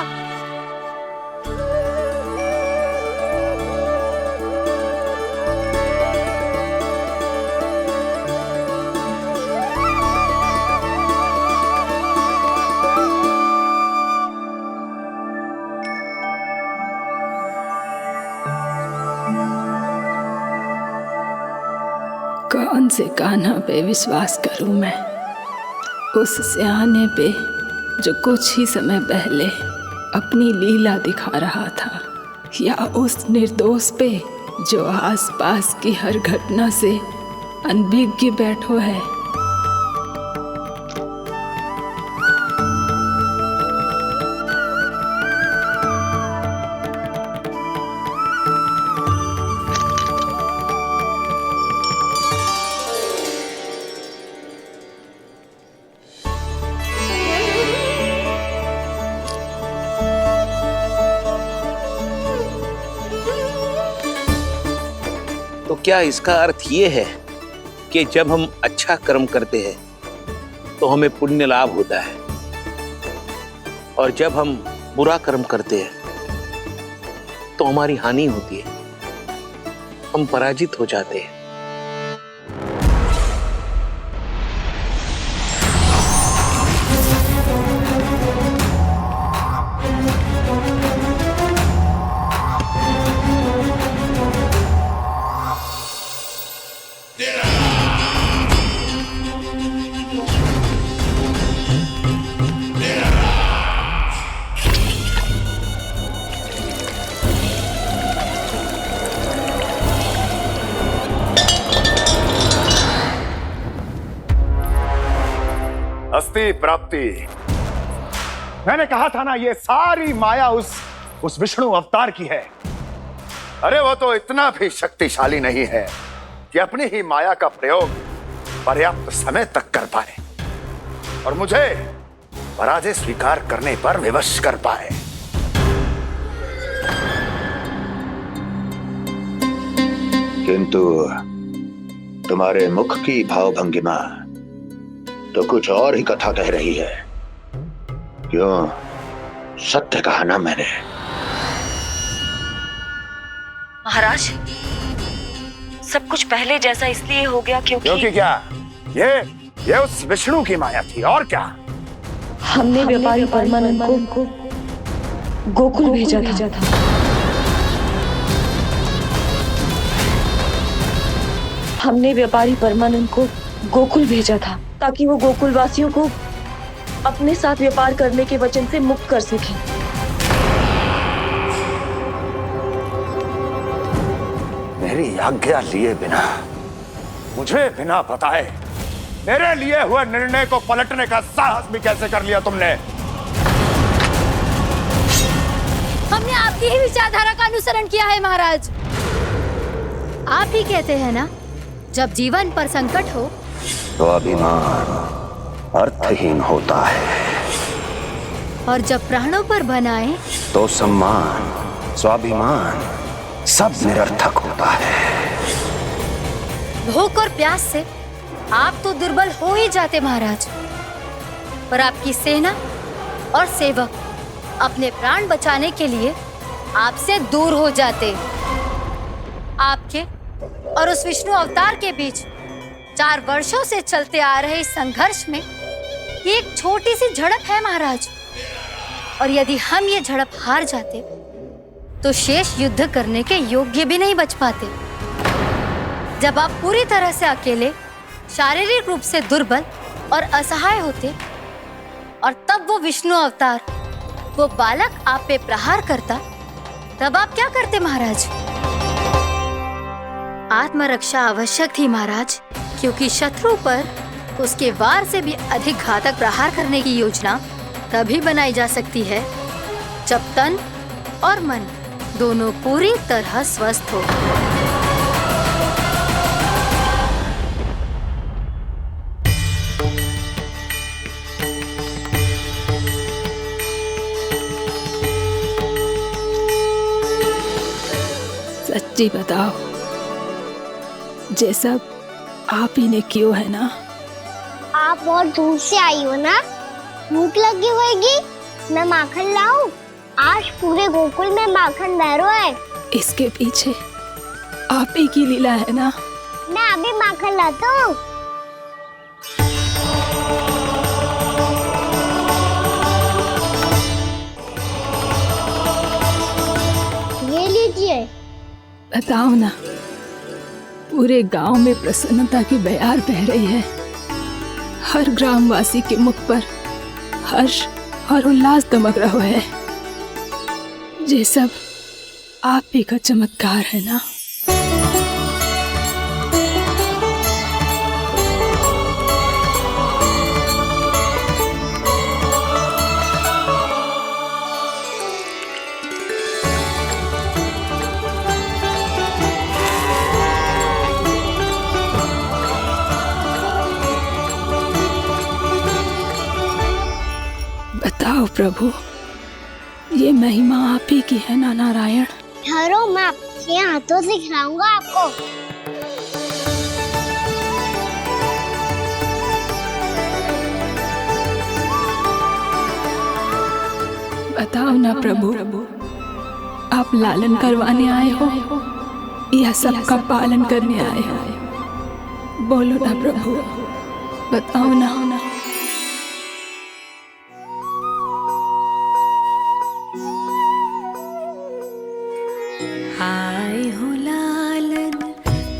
कौन से कान्हा पे विश्वास करूं मैं? उस सियाने पे जो कुछ ही समय पहले अपनी लीला दिखा रहा था, या उस निर्दोष पे जो आसपास की हर घटना से अनभिज्ञ बैठो है। तो क्या इसका अर्थ ये है कि जब हम अच्छा कर्म करते हैं तो हमें पुण्य लाभ होता है, और जब हम बुरा कर्म करते हैं तो हमारी हानि होती है, हम पराजित हो जाते हैं? अस्ति प्राप्ति। मैंने कहा था ना, ये सारी माया उस विष्णु अवतार की है। अरे वो तो इतना भी शक्तिशाली नहीं है कि अपनी ही माया का प्रयोग पर्याप्त समय तक कर पाए और मुझे पराजय स्वीकार करने पर विवश कर पाए। किंतु तुम्हारे मुख की भावभंगिमा तो कुछ और ही कथा कह रही है। क्यों? सत्य कहा ना मैंने। महाराज, सब कुछ पहले जैसा इसलिए हो गया क्योंकि क्या? ये उस विष्णु की माया थी, और क्या? हमने व्यापारी परमानंद को गोकुल भेजा था। हमने व्यापारी परमानंद को गोकुल भेजा था ताकि वो गोकुल वासियों को अपने साथ व्यापार करने के वचन से मुक्त कर सके। मेरी आज्ञा लिए बिना, मुझे बिना बताए मेरे लिए हुए निर्णय को पलटने का साहस भी कैसे कर लिया तुमने? हमने आपकी ही विचारधारा का अनुसरण किया है महाराज। आप ही कहते हैं ना, जब जीवन पर संकट हो तो अभिमान अर्थहीन होता है, और जब प्राणों पर बनाए तो सम्मान स्वाभिमान सब निरर्थक होता है। भूख और प्यास से आप तो दुर्बल हो ही जाते महाराज, पर आपकी सेना और सेवक अपने प्राण बचाने के लिए आपसे दूर हो जाते। आपके और उस विष्णु अवतार के बीच 4 वर्षों से चलते आ रहे इस संघर्ष में ये एक छोटी सी झड़प है महाराज, और यदि हम ये झड़प हार जाते तो शेष युद्ध करने के योग्य भी नहीं बच पाते। जब आप पूरी तरह से अकेले, शारीरिक रूप से दुर्बल और असहाय होते, और तब वो विष्णु अवतार, वो बालक आप पे प्रहार करता, तब आप क्या करते महाराज? आत्मरक्षा आवश्यक थी महाराज, क्योंकि शत्रु पर उसके वार से भी अधिक घातक प्रहार करने की योजना तभी बनाई जा सकती है जब तन और मन दोनों पूरी तरह स्वस्थ हो। सच्ची बताओ, जैसा आप ही ने कियो है ना? आप बहुत दूर से आई हो ना, भूख लगी होगी, मैं माखन लाऊं? आज पूरे गोकुल में माखन बह रहा है। इसके पीछे आप ही की लीला है ना? मैं अभी माखन लाता हूँ। ये लीजिए। बताओ ना, पूरे गांव में प्रसन्नता की बयार बह रही है। हर ग्रामवासी के मुख पर हर्ष और उल्लास दमक रहा है। ये सब आप ही का चमत्कार है ना? बताओ प्रभु, ये महिमा आप ही की है ना नारायण? ठहरो, मैं आपके हाथों से खिलाऊंगा आपको। बताओ ना प्रभु, आप लालन करवाने आए हो या सबका पालन करने आए हो? बोलो ना प्रभु, बताओ ना। आए हो लालन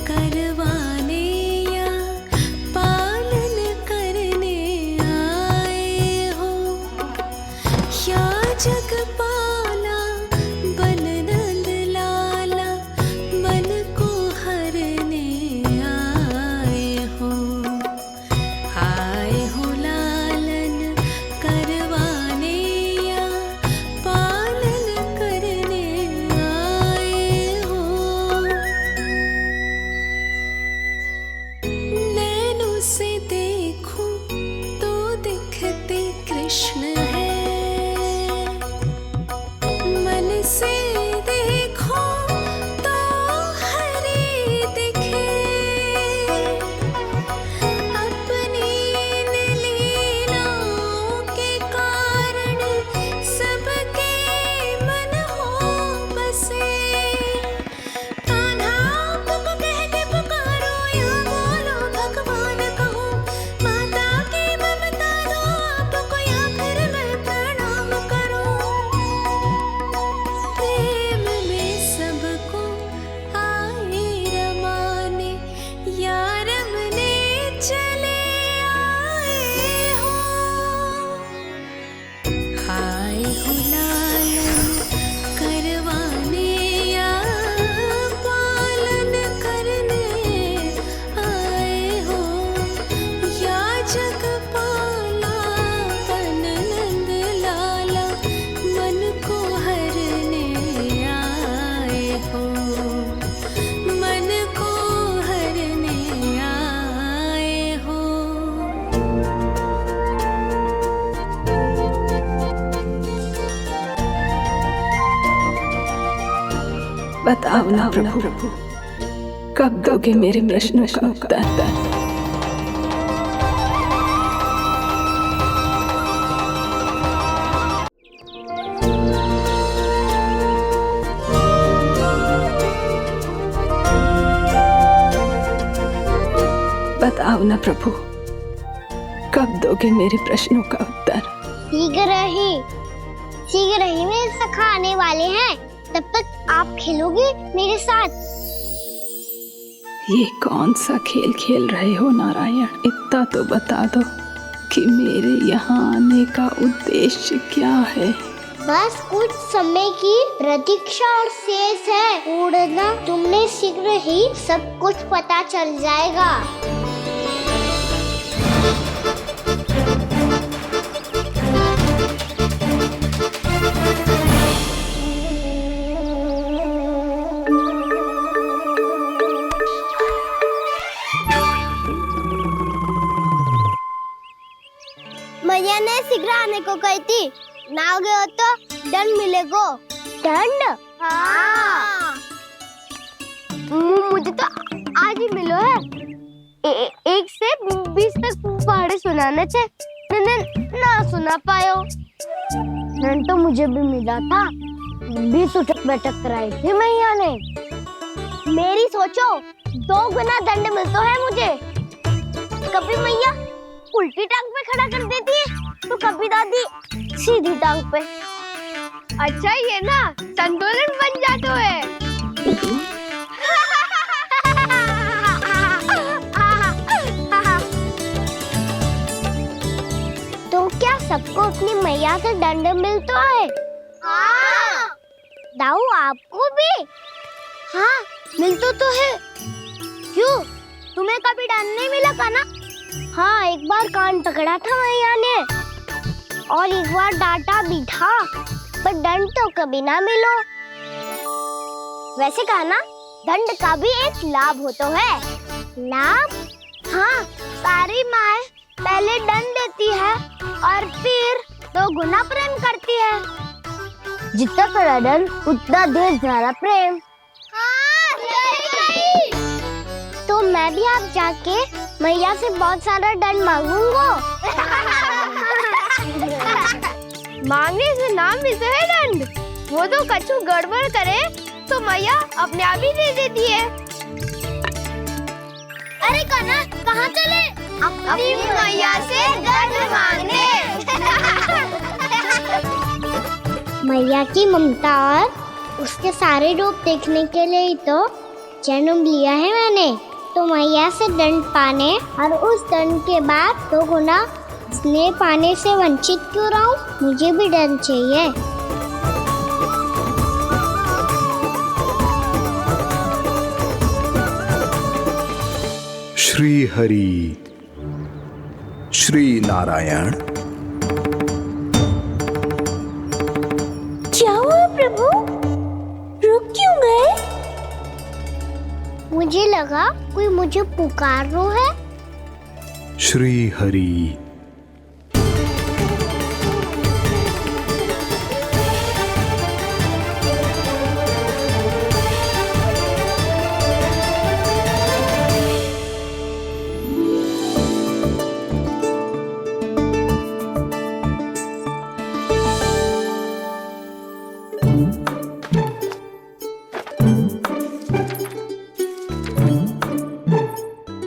करवाने या पालन करने आए हो, या जगपाला बन नंद लाला मन को हरने आए हो। आए हो लालन करवाने या पालन करने आए हो। नैनों से देखूं तो दिखते कृष्ण है, मन से देखो तो हरि दिखे। अपनी इन लीलाओं के कारण सबके मन हो बसे। कान्हा आपको कह के पुकारो या बोलो भगवान कहो, माता की ममता दो आपको या फिर मैं प्रणाम करूं। प्रेम में सबको आए रमाने या रमने चले आए हो। आए हो लालन करवाने या पालन करने आए हो, या जगपाला बन नंद लाला मन को हरने आए हो। मन को हरने आए हो। बताओ ना प्रभु, कब दोगे मेरे प्रश्नों का उत्तर? बताओ ना प्रभु, कब दोगे मेरे प्रश्नों का उत्तर? शीघ्र ही मेरे सखा आने वाले हैं, तब तक आप खेलोगे मेरे साथ। ये कौन सा खेल खेल रहे हो नारायण? इतना तो बता दो कि मेरे यहाँ आने का उद्देश्य क्या है? बस कुछ समय की प्रतीक्षा और शेष है। उड़ना तुमने शीघ्र ही सब कुछ पता चल जाएगा। मैया ने शीघ्र आने को कही थी, ना आ गए हो तो दंड मिलेगा। दंड? हाँ। मुझे तो आज ही मिलो है। 1 से 20 तक पहाड़े सुनाने थे, ना सुना पायो। दंड तो मुझे भी मिला था, 20 उठक बैठक कराई थी मैया ने। मेरी सोचो 2 गुना दंड मिलता है मुझे। कभी मैया उल्टी टांग पे खड़ा कर देती है तो कभी दादी सीधी टांग पे। अच्छा ये ना संतुलन बन जाता है। तो क्या सबको अपनी मैया से दंड मिलता है? हाँ। दाऊ आपको भी? हाँ मिलता तो है। क्यों, तुम्हें कभी दंड नहीं मिला था ना? हाँ, एक बार कान पकड़ा था मैया ने और एक बार डांटा भी था, पर दंड तो कभी ना मिलो। वैसे कहा ना, दंड का भी एक लाभ होता है। लाभ? हाँ, सारी माँ पहले दंड देती है और फिर 2 गुना प्रेम करती है। जितना बड़ा दंड उतना ढेर सारा प्रेम। हाँ, सही। तो मैं भी आप जाके मैया से बहुत सारा दंड मांगूंगा। मांगने से नाम मिलता है दंड। वो तो कछु गड़बड़ करे तो मैया अपने आप ही दे देती है। अरे कान्हा कहाँ चले? अपनी मैया से दंड मांगने। मैया की ममता और उसके सारे रूप देखने के लिए ही तो जन्म लिया है मैंने। तो मैया से दंड पाने और उस दंड के बाद तो गुना स्नेह पाने से वंचित क्यों रहूं? मुझे भी दंड चाहिए। श्री हरि श्री नारायण। क्या हुआ प्रभु? रुक क्यों गए? मुझे लगा कोई मुझे पुकार रहा है। श्री हरि।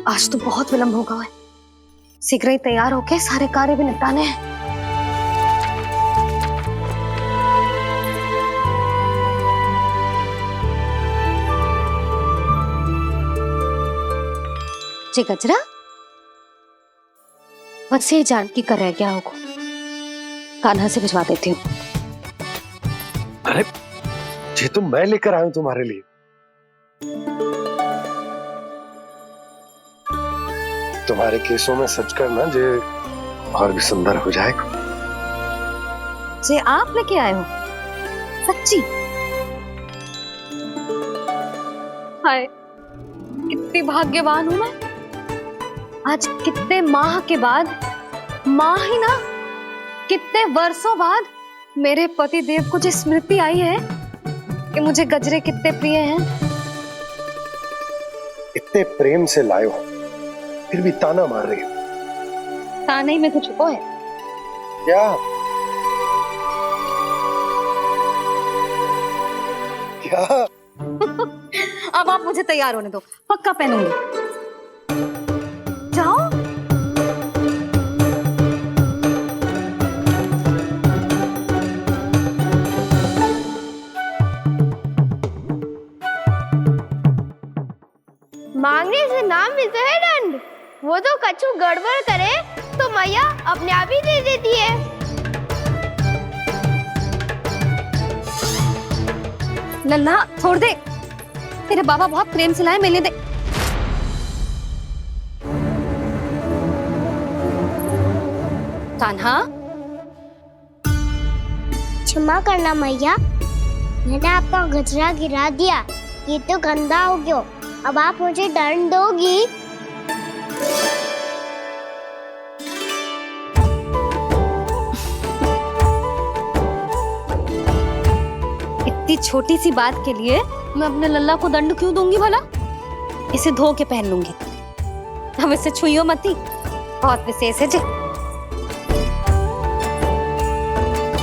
आज तो बहुत विलंब होगा है। शीघ्र ही तैयार होके सारे कार्य भी निपटाने हैं। जी गजरा, बस ये जानकी कर रह गया होगा। कान्हा से भिजवा देती हूँ। अरे ये तो मैं लेकर आया हूं तुम्हारे लिए। तुम्हारे केसों में सच करना जे और भी सुंदर हो जाएगा। जे आप लेके आए हो? सच्ची? हाय, कितनी भाग्यवान हूं मैं। आज कितने माह के बाद, माह ही ना, कितने वर्षों बाद मेरे पति देव को जो स्मृति आई है कि मुझे गजरे कितने प्रिय हैं। इतने प्रेम से लाए हो, फिर भी ताना मार रही हो। ताने ही में कुछ छुपो है क्या? क्या? अब आप मुझे तैयार होने दो, पक्का पहनूंगी। जाओ। मांगने से नाम मिलता है दंड। वो तो कछु गड़बड़ करे तो मैया अपने आप ही दे देती है। लल्ला छोड़ दे, तेरे बाबा बहुत प्रेम से लाए, मिलने दे। कान्हा, क्षमा करना मैया, मैंने आपका गजरा गिरा दिया। ये तो गंदा हो गया। अब आप मुझे दंड दोगी? इतनी छोटी सी बात के लिए मैं अपने लल्ला को दंड क्यों दूंगी भला? इसे धो के पहन लूंगी। अब इसे छुइयो मती, बहुत विशेष है जी।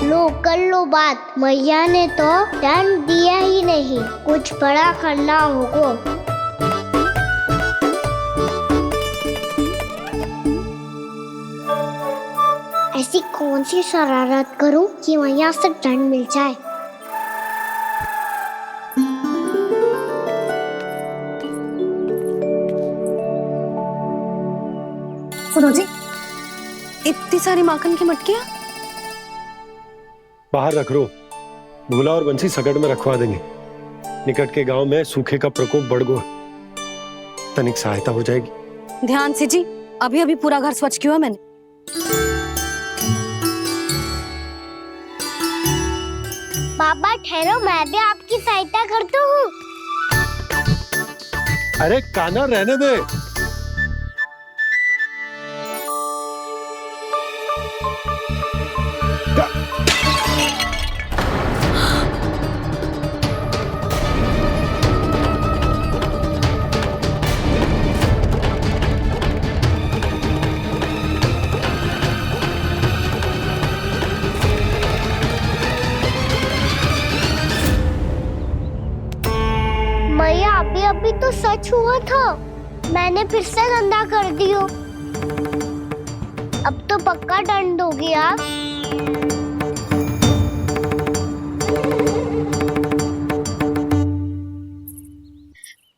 लो कर लो बात, मैया ने तो दंड दिया ही नहीं, कुछ बड़ा करना होगा। ऐसी कौन सी शरारत करूं कि मैया से दंड मिल जाए? सुनो जी, इतनी सारी माखन की मटकियां बाहर रख रो, भूला और बंसी सगड़ में रखवा देंगे। निकट के गांव में सूखे का प्रकोप बढ़ गया, तनिक सहायता हो जाएगी। ध्यान से जी, अभी अभी पूरा घर स्वच्छ किया मैंने। बाबा ठहरो, मैं भी आपकी सहायता करता हूँ। अरे कान्हा रहने दे। अभी अभी तो सच हुआ था, मैंने फिर से गंदा कर दियो। अब तो पक्का दंड होगी आप।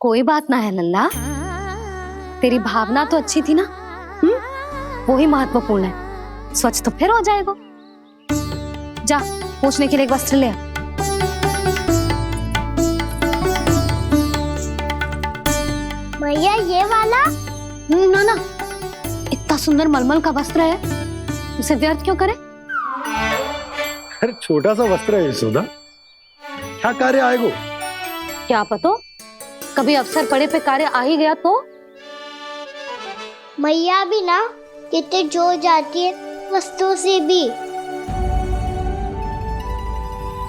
कोई बात ना है लल्ला, तेरी भावना तो अच्छी थी ना, वो ही महत्वपूर्ण है। स्वच्छ तो फिर हो जाएगा। जा पूछने के लिए एक वस्त्र ले आ। भैया ये वाला? ना ना, इतना सुंदर मलमल का वस्त्र है, उसे व्यर्थ क्यों करे? अरे छोटा सा वस्त्र है यशोदा, क्या कार्य आएगो? क्या पता, कभी अवसर पड़े पे कार्य आ ही गया तो। मैया भी ना कितने जो जाती है वस्तुओं से भी।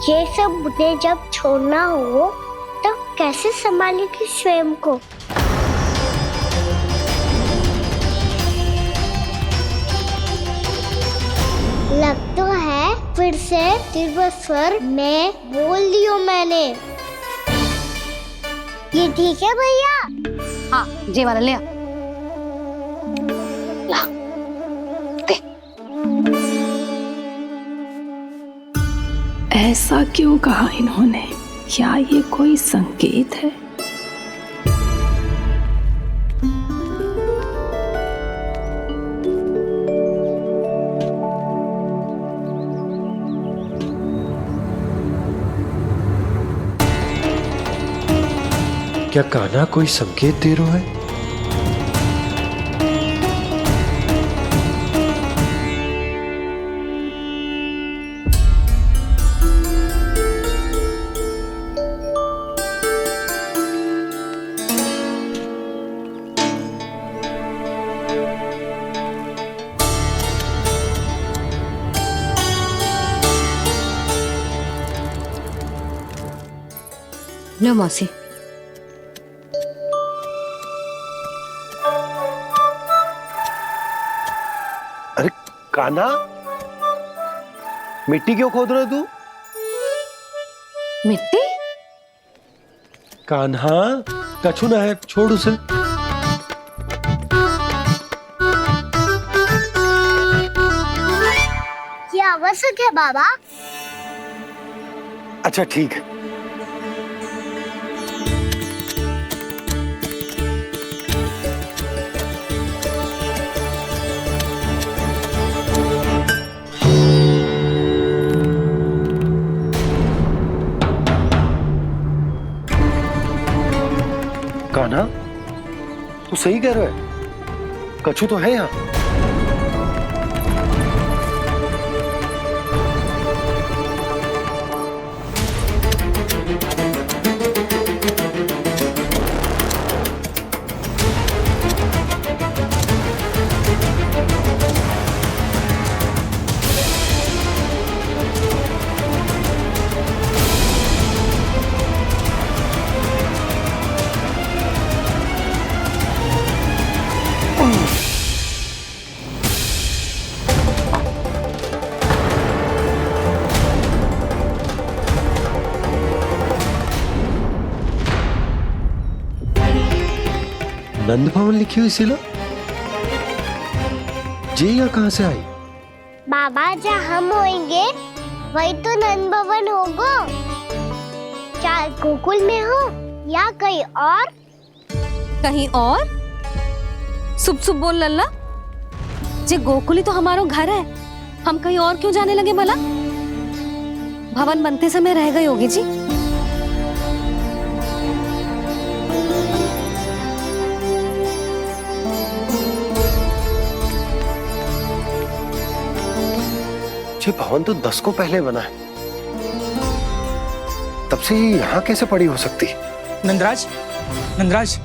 ये सब मुझे जब छोड़ना हो तो कैसे संभालेगी स्वयं को? लग तो है फिर से तिरस्वर में बोल दियो मैंने। ये ठीक है भैया? हाँ, ये वाला ले आ। ला, दे। ऐसा क्यों कहा इन्होंने? क्या ये कोई संकेत है? क्या कान्हा कोई संकेत दे रहा है? लो मौसी। अरे कान्हा, मिट्टी क्यों खोद रहे तू? मिट्टी? कान्हा, कछु ना है, छोड़ उसे। ये आवश्यक है बाबा। अच्छा ठीक है। कान्हा, तू सही कह रहा है, कछु तो है यहाँ। नंद भवन लिखी हुई सिला, जी यहाँ कहाँ से आई? बाबा जहाँ हम होंगे वही तो नंद भवन होगा। चाहे गोकुल में हो या कहीं और। कहीं और? सुब सुब बोल लल्ला, जे गोकुल ही तो हमारा घर है, हम कहीं और क्यों जाने लगे भला? भवन बनते समय रह गई होगी जी। ये भवन तो 10 को पहले बना है, तब से ये यहाँ कैसे पड़ी हो सकती? नंदराज, नंदराज,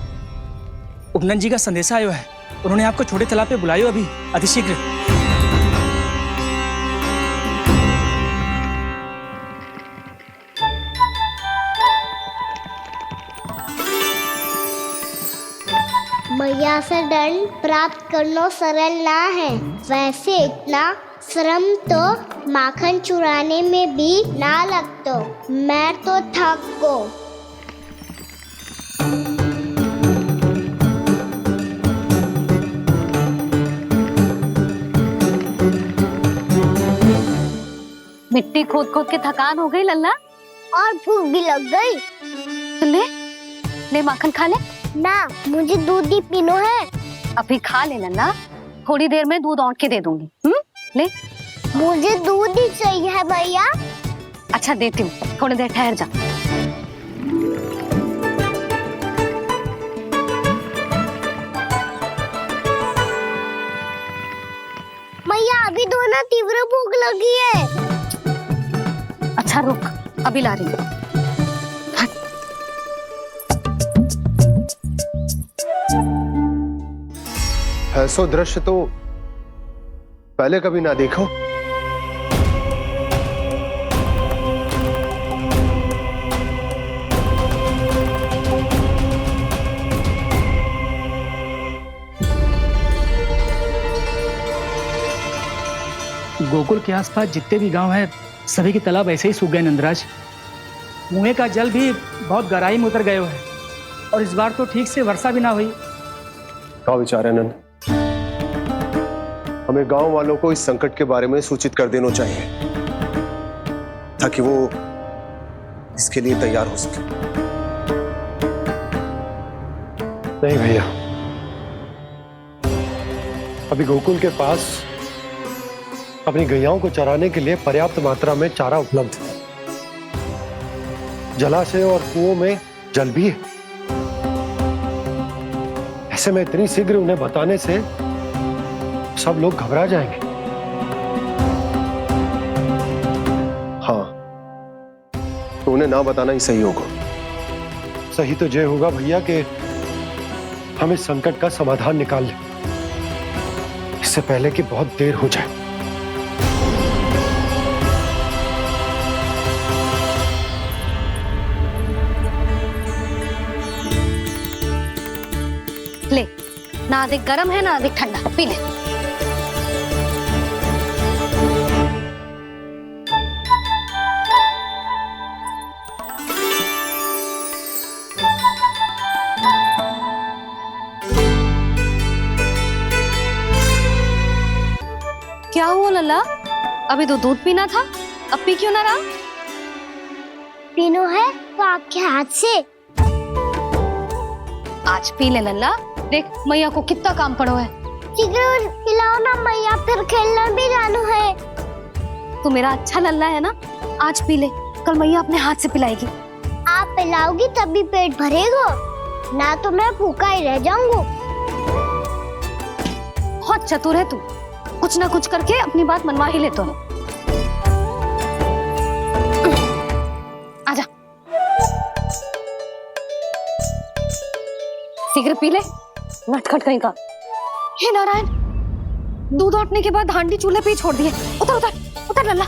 उपनंद जी का संदेशा आयो है, उन्होंने आपको छोटे तालाब पे बुलायो अभी अतिशीघ्र। मैया से दंड प्राप्त करना सरल ना है। वैसे इतना श्रम तो माखन चुराने में भी ना लगतो। मैं तो थक गो। मिट्टी खोद खोद के थकान हो गई लल्ला, और भूख भी लग गई। तो ले माखन खा ले। ना, मुझे दूध ही पीना है। अभी खा ले लल्ला, थोड़ी देर में दूध औंट के दे दूंगी। ले। मुझे दूध ही चाहिए है भैया। अच्छा देती हूँ, थोड़ी देर ठहर जा। भैया अभी तो ना तीव्र भूख लगी है। अच्छा रुक, अभी ला रही हूँ। ऐसा दृश्य तो पहले कभी ना देखो। गोकुल के आसपास जितने भी गांव हैं सभी के तालाब ऐसे ही सूख गए नंदराज। कुएं का जल भी बहुत गहराई में उतर गए है और इस बार तो ठीक से वर्षा भी ना हुई। क्या विचार है नंद? हमें गांव वालों को इस संकट के बारे में सूचित कर देना चाहिए ताकि वो इसके लिए तैयार हो सके। नहीं भैया, अभी गोकुल के पास अपनी गैयाओं को चराने के लिए पर्याप्त मात्रा में चारा उपलब्ध है। जलाशय और कुओं में जल भी है। ऐसे में इतनी शीघ्र उन्हें बताने से सब लोग घबरा जाएंगे। हाँ, तो उन्हें ना बताना ही सही होगा। सही तो यह होगा भैया कि हम इस संकट का समाधान निकाल लें, इससे पहले कि बहुत देर हो जाए। ले, ना अधिक गर्म है ना अधिक ठंडा, पी ले। क्या हुआ लल्ला? अभी तो दूध पीना था, अब पी क्यों ना रहा? पीनो है तो आपके हाथ से। आज पी ले लल्ला, देख मैया को कितना काम पड़ो है। शीघ्र पिलाओ ना मैया, फिर खेलने भी जाना है। तू मेरा अच्छा लल्ला है ना, आज पी ले, कल मैया अपने हाथ से पिलाएगी। आप पिलाओगी तभी पेट भरेगा, ना तो मैं भूखा ही रह जाऊंगा। बहुत चतुर है तू, कुछ ना कुछ करके अपनी बात मनवा ही लेता है। आजा, शीघ्र पी ले, नटखट कहीं का। हे नारायण, दूध औटने के बाद हांडी चूल्हे पे ही छोड़ दिए। उतर उतर उतर लल्ला।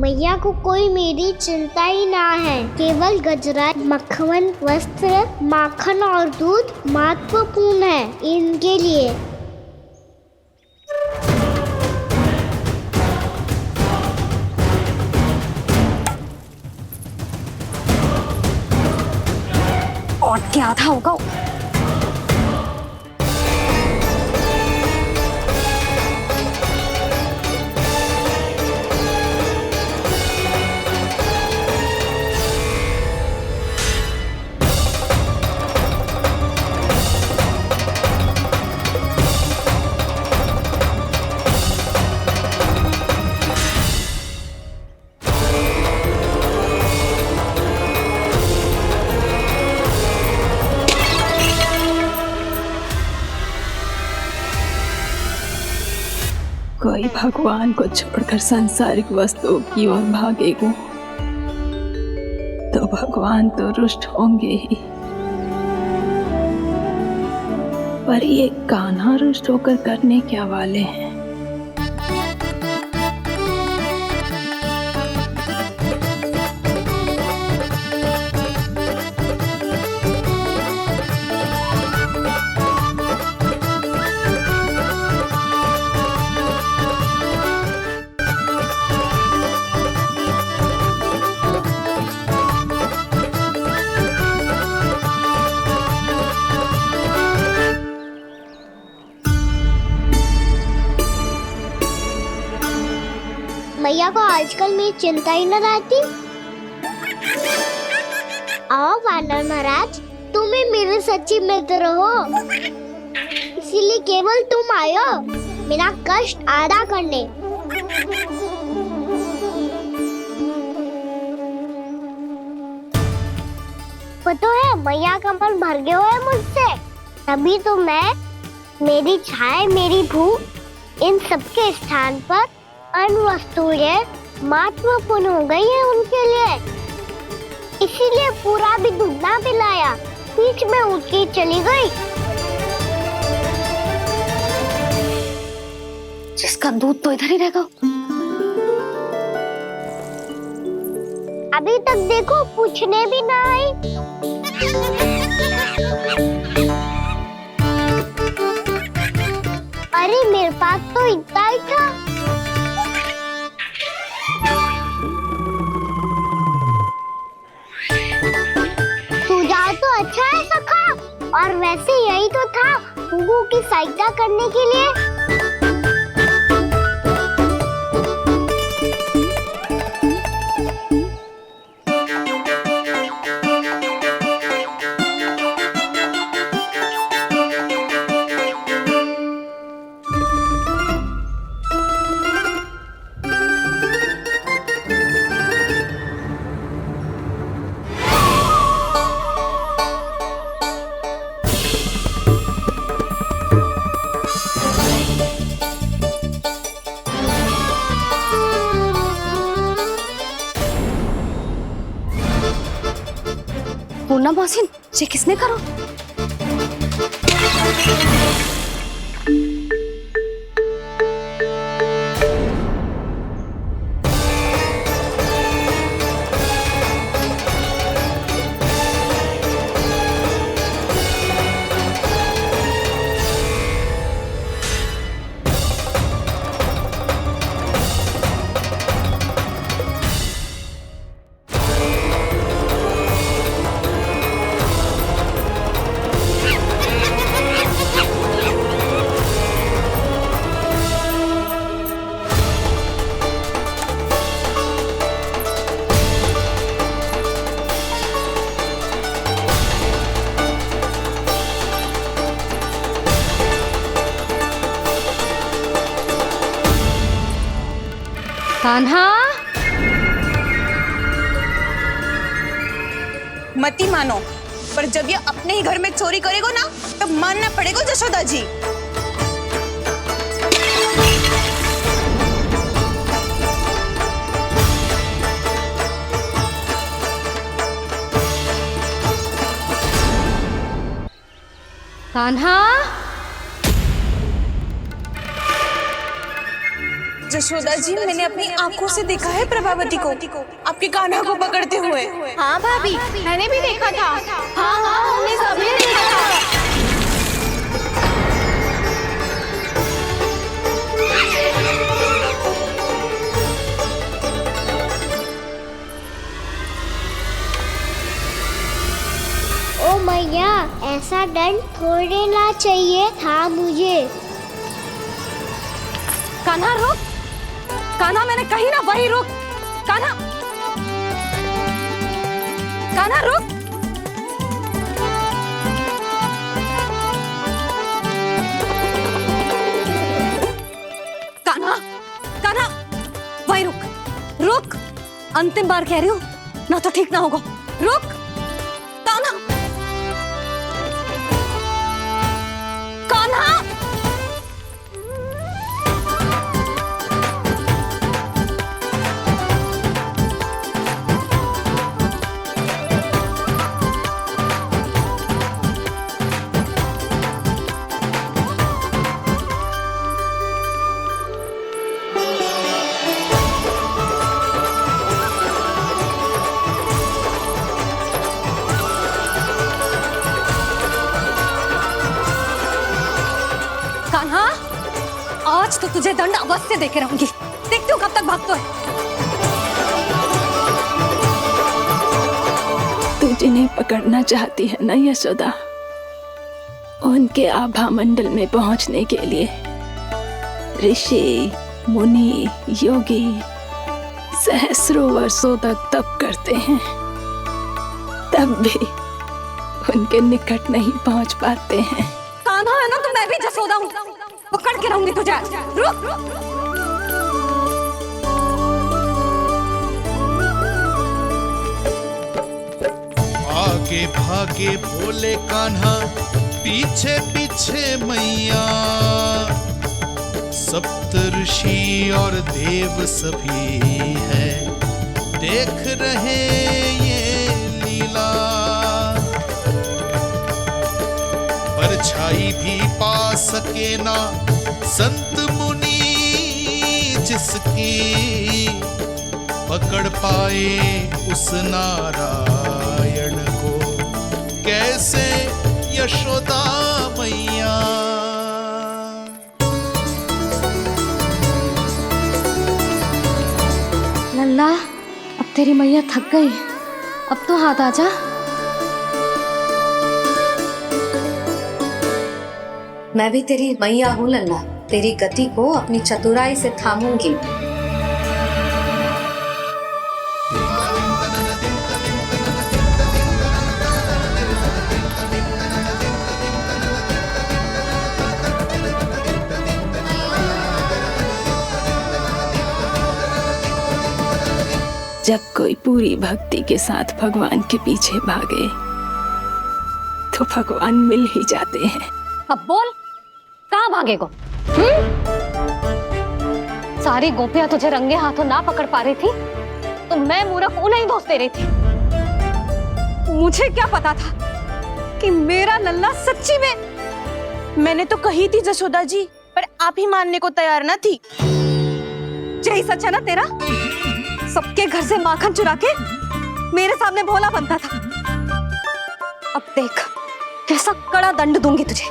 मैया को कोई मेरी चिंता ही ना है। केवल गजरा, मक्खन, वस्त्र, माखन और दूध महत्वपूर्ण है इनके लिए। और क्या था होगा? कोई भगवान को छोड़कर सांसारिक वस्तुओं की ओर भागेगा तो भगवान तो रुष्ट होंगे ही, पर ये कान्हा रुष्ट होकर करने क्या वाले हैं? को आजकल मेरी चिंता ही न रहती। आओ वानर महाराज, तुम ही मेरे सच्ची मित्र हो, इसीलिए केवल तुम आयो मेरा कष्ट आधा करने। पता है मैया का मन भर गया है मुझसे, तभी तो मैं, मेरी छाया, मेरी भूख, इन सबके स्थान पर अन्य वस्तुएं महत्वपूर्ण हो गई है उनके लिए। इसीलिए पूरा भी दूध ना पिलाया, बीच में उठ के चली गई। जिसका दूध तो इधर ही रहेगा। अभी तक देखो पूछने भी ना आई। अरे मेरे पास तो इतना ही था। सुझाव तो अच्छा है सखा, और वैसे यही तो था गुगू की सहायता करने के लिए। पूर्णा मौसी, ये किसने करो? कान्हा, मती मानो, पर जब ये अपने ही घर में चोरी करेगा ना, तब मानना पड़ेगा जशोदा जी। कान्हा, जशोदा जी, मैंने अपनी आंखों से देखा है प्रभावती को आपके कान्हा को पकड़ते हुए। हाँ भाभी, मैंने भी देखा था। हाँ हाँ, हमने सभी देखा था। ओ मैया, ऐसा दंड थोड़े ना चाहिए था मुझे। कान्हा रुक, कान्हा, मैंने कही ना वही रुक। कान्हा, कान्हा रुक। कान्हा, कान्हा, वही रुक, रुक। अंतिम बार कह रही हूँ, ना तो ठीक ना होगा। रुक कान्हा, कान्हा। आज तो तुझे दंड अवश्य देके रहूंगी। देखती हूँ कब तक भागता है। तू जिन्हें पकड़ना चाहती है ना यशोदा, उनके आभा मंडल में पहुंचने के लिए ऋषि, मुनि, योगी सहस्रों वर्षों तक तप करते हैं, तब भी उनके निकट नहीं पहुंच पाते हैं। कान्हा है ना, तो मैं भी जसोदा हूँ, पकड़ के रहूंगी तुझे। रुक। आगे भागे भोले कान्हा, पीछे पीछे मैया, सप्तऋषि और देव सभी है देख रहे ये लीला। परछाई भी पा सके ना संत मुनि जिसकी, पकड़ पाए उस नारायण को कैसे यशोदा मैया। लल्ला, अब तेरी मैया थक गई, अब तो हाथ आजा। मैं भी तेरी मैया हूँ लल्ला, तेरी गति को अपनी चतुराई से थामूंगी। जब कोई पूरी भक्ति के साथ भगवान के पीछे भागे तो भगवान मिल ही जाते हैं। अब बोल, कहाँ भागेगो? सारी गोपियां तुझे रंगे हाथों ना पकड़ पा रही थी, तो मैं मूर्ख उन्हें ही दोष दे रही थी। मुझे क्या पता था कि मेरा लल्ला सच्ची में। मैंने तो कही थी जसोदा जी, पर आप ही मानने को तैयार ना थी। यही सच है ना तेरा? सबके घर से माखन चुरा के मेरे सामने भोला बनता था। अब देख कैसा कड़ा दंड दूंगी तुझे।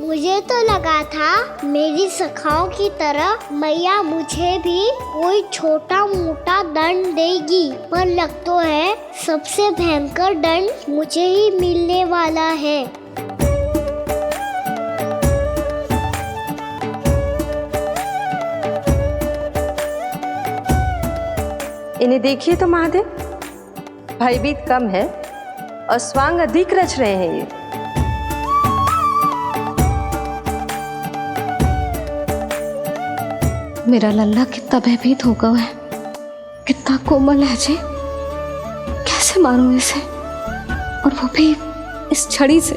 मुझे तो लगा था मेरी सखाओं की तरह मैया मुझे भी कोई छोटा मोटा दंड देगी, पर लग तो है सबसे भयंकर दंड मुझे ही मिलने वाला है। इन्हें देखिए तो महादेव, भयभीत कम है और स्वांग अधिक रच रहे हैं ये। मेरा लल्ला कितना भयभीत होगा है, कितना कोमल है जी। कैसे मारूं इसे, और वो भी इस छड़ी से।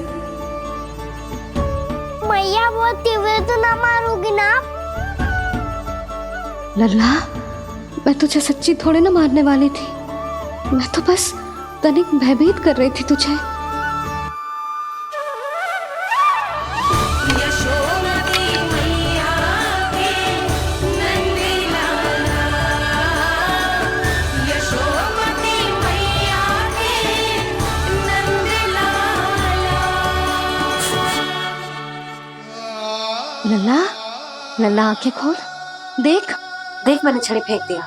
मैया बोलती हुए तो ना मारोगी ना? लल्ला, मैं तुझे सच्ची थोड़े ना मारने वाली थी, मैं तो बस तनिक भयभीत कर रही थी तुझे। लल्ला, लल्ला आंखें खोल, देख देख मैंने छड़ी फेंक दिया।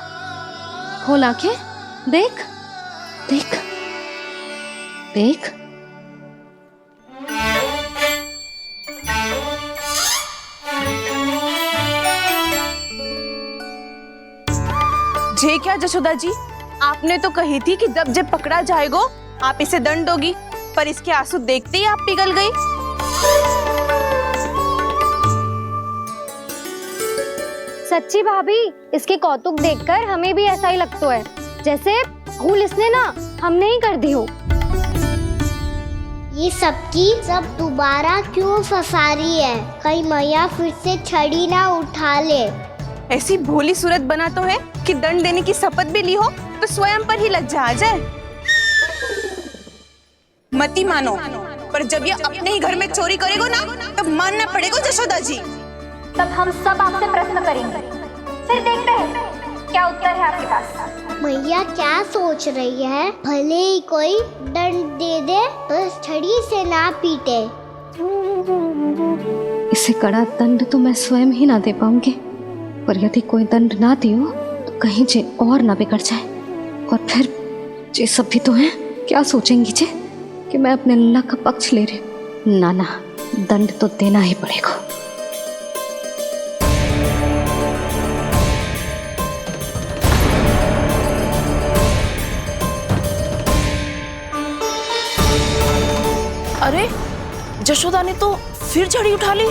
खोल आंखें, देख देख देख। जे क्या जसोदा जी, आपने तो कही थी कि जब जब पकड़ा जाएगा आप इसे दंड दोगी, पर इसके आंसू देखते ही आप पिघल गई। सच्ची भाभी, इसके कौतुक देखकर हमें भी ऐसा ही लगता है, जैसे भूल इसने ना हमने ही कर दी हो। ये सबकी सब दोबारा क्यों फंसा रही है? कहीं मैया फिर से छड़ी ना उठा ले। ऐसी भोली सूरत बना तो है कि दंड देने की शपथ भी ली हो तो स्वयं पर ही लग जा जाए। मती मानो, पर जब ये अपने ही घर में चोरी करेगा ना, तब मानना पड़ेगा जसोदा जी। तब हम सब आपसे प्रश्न करेंगे, फिर देखते हैं क्या उत्तर है आपके पास? मैया क्या सोच रही है? भले ही कोई दंड दे दे, बस छड़ी से ना पीटे। इसे कड़ा दंड तो मैं स्वयं ही ना दे पाऊंगी, पर यदि कोई दंड ना दियो तो कहीं जे और ना बिगड़ जाए, और फिर जे सब भी तो हैं, क्या सोचेंगी जे कि मैं अपने लल्ला का पक्ष ले रही हूँ। ना ना, दंड तो देना ही पड़ेगा। अरे, जशोदा ने तो फिर छड़ी उठा ली।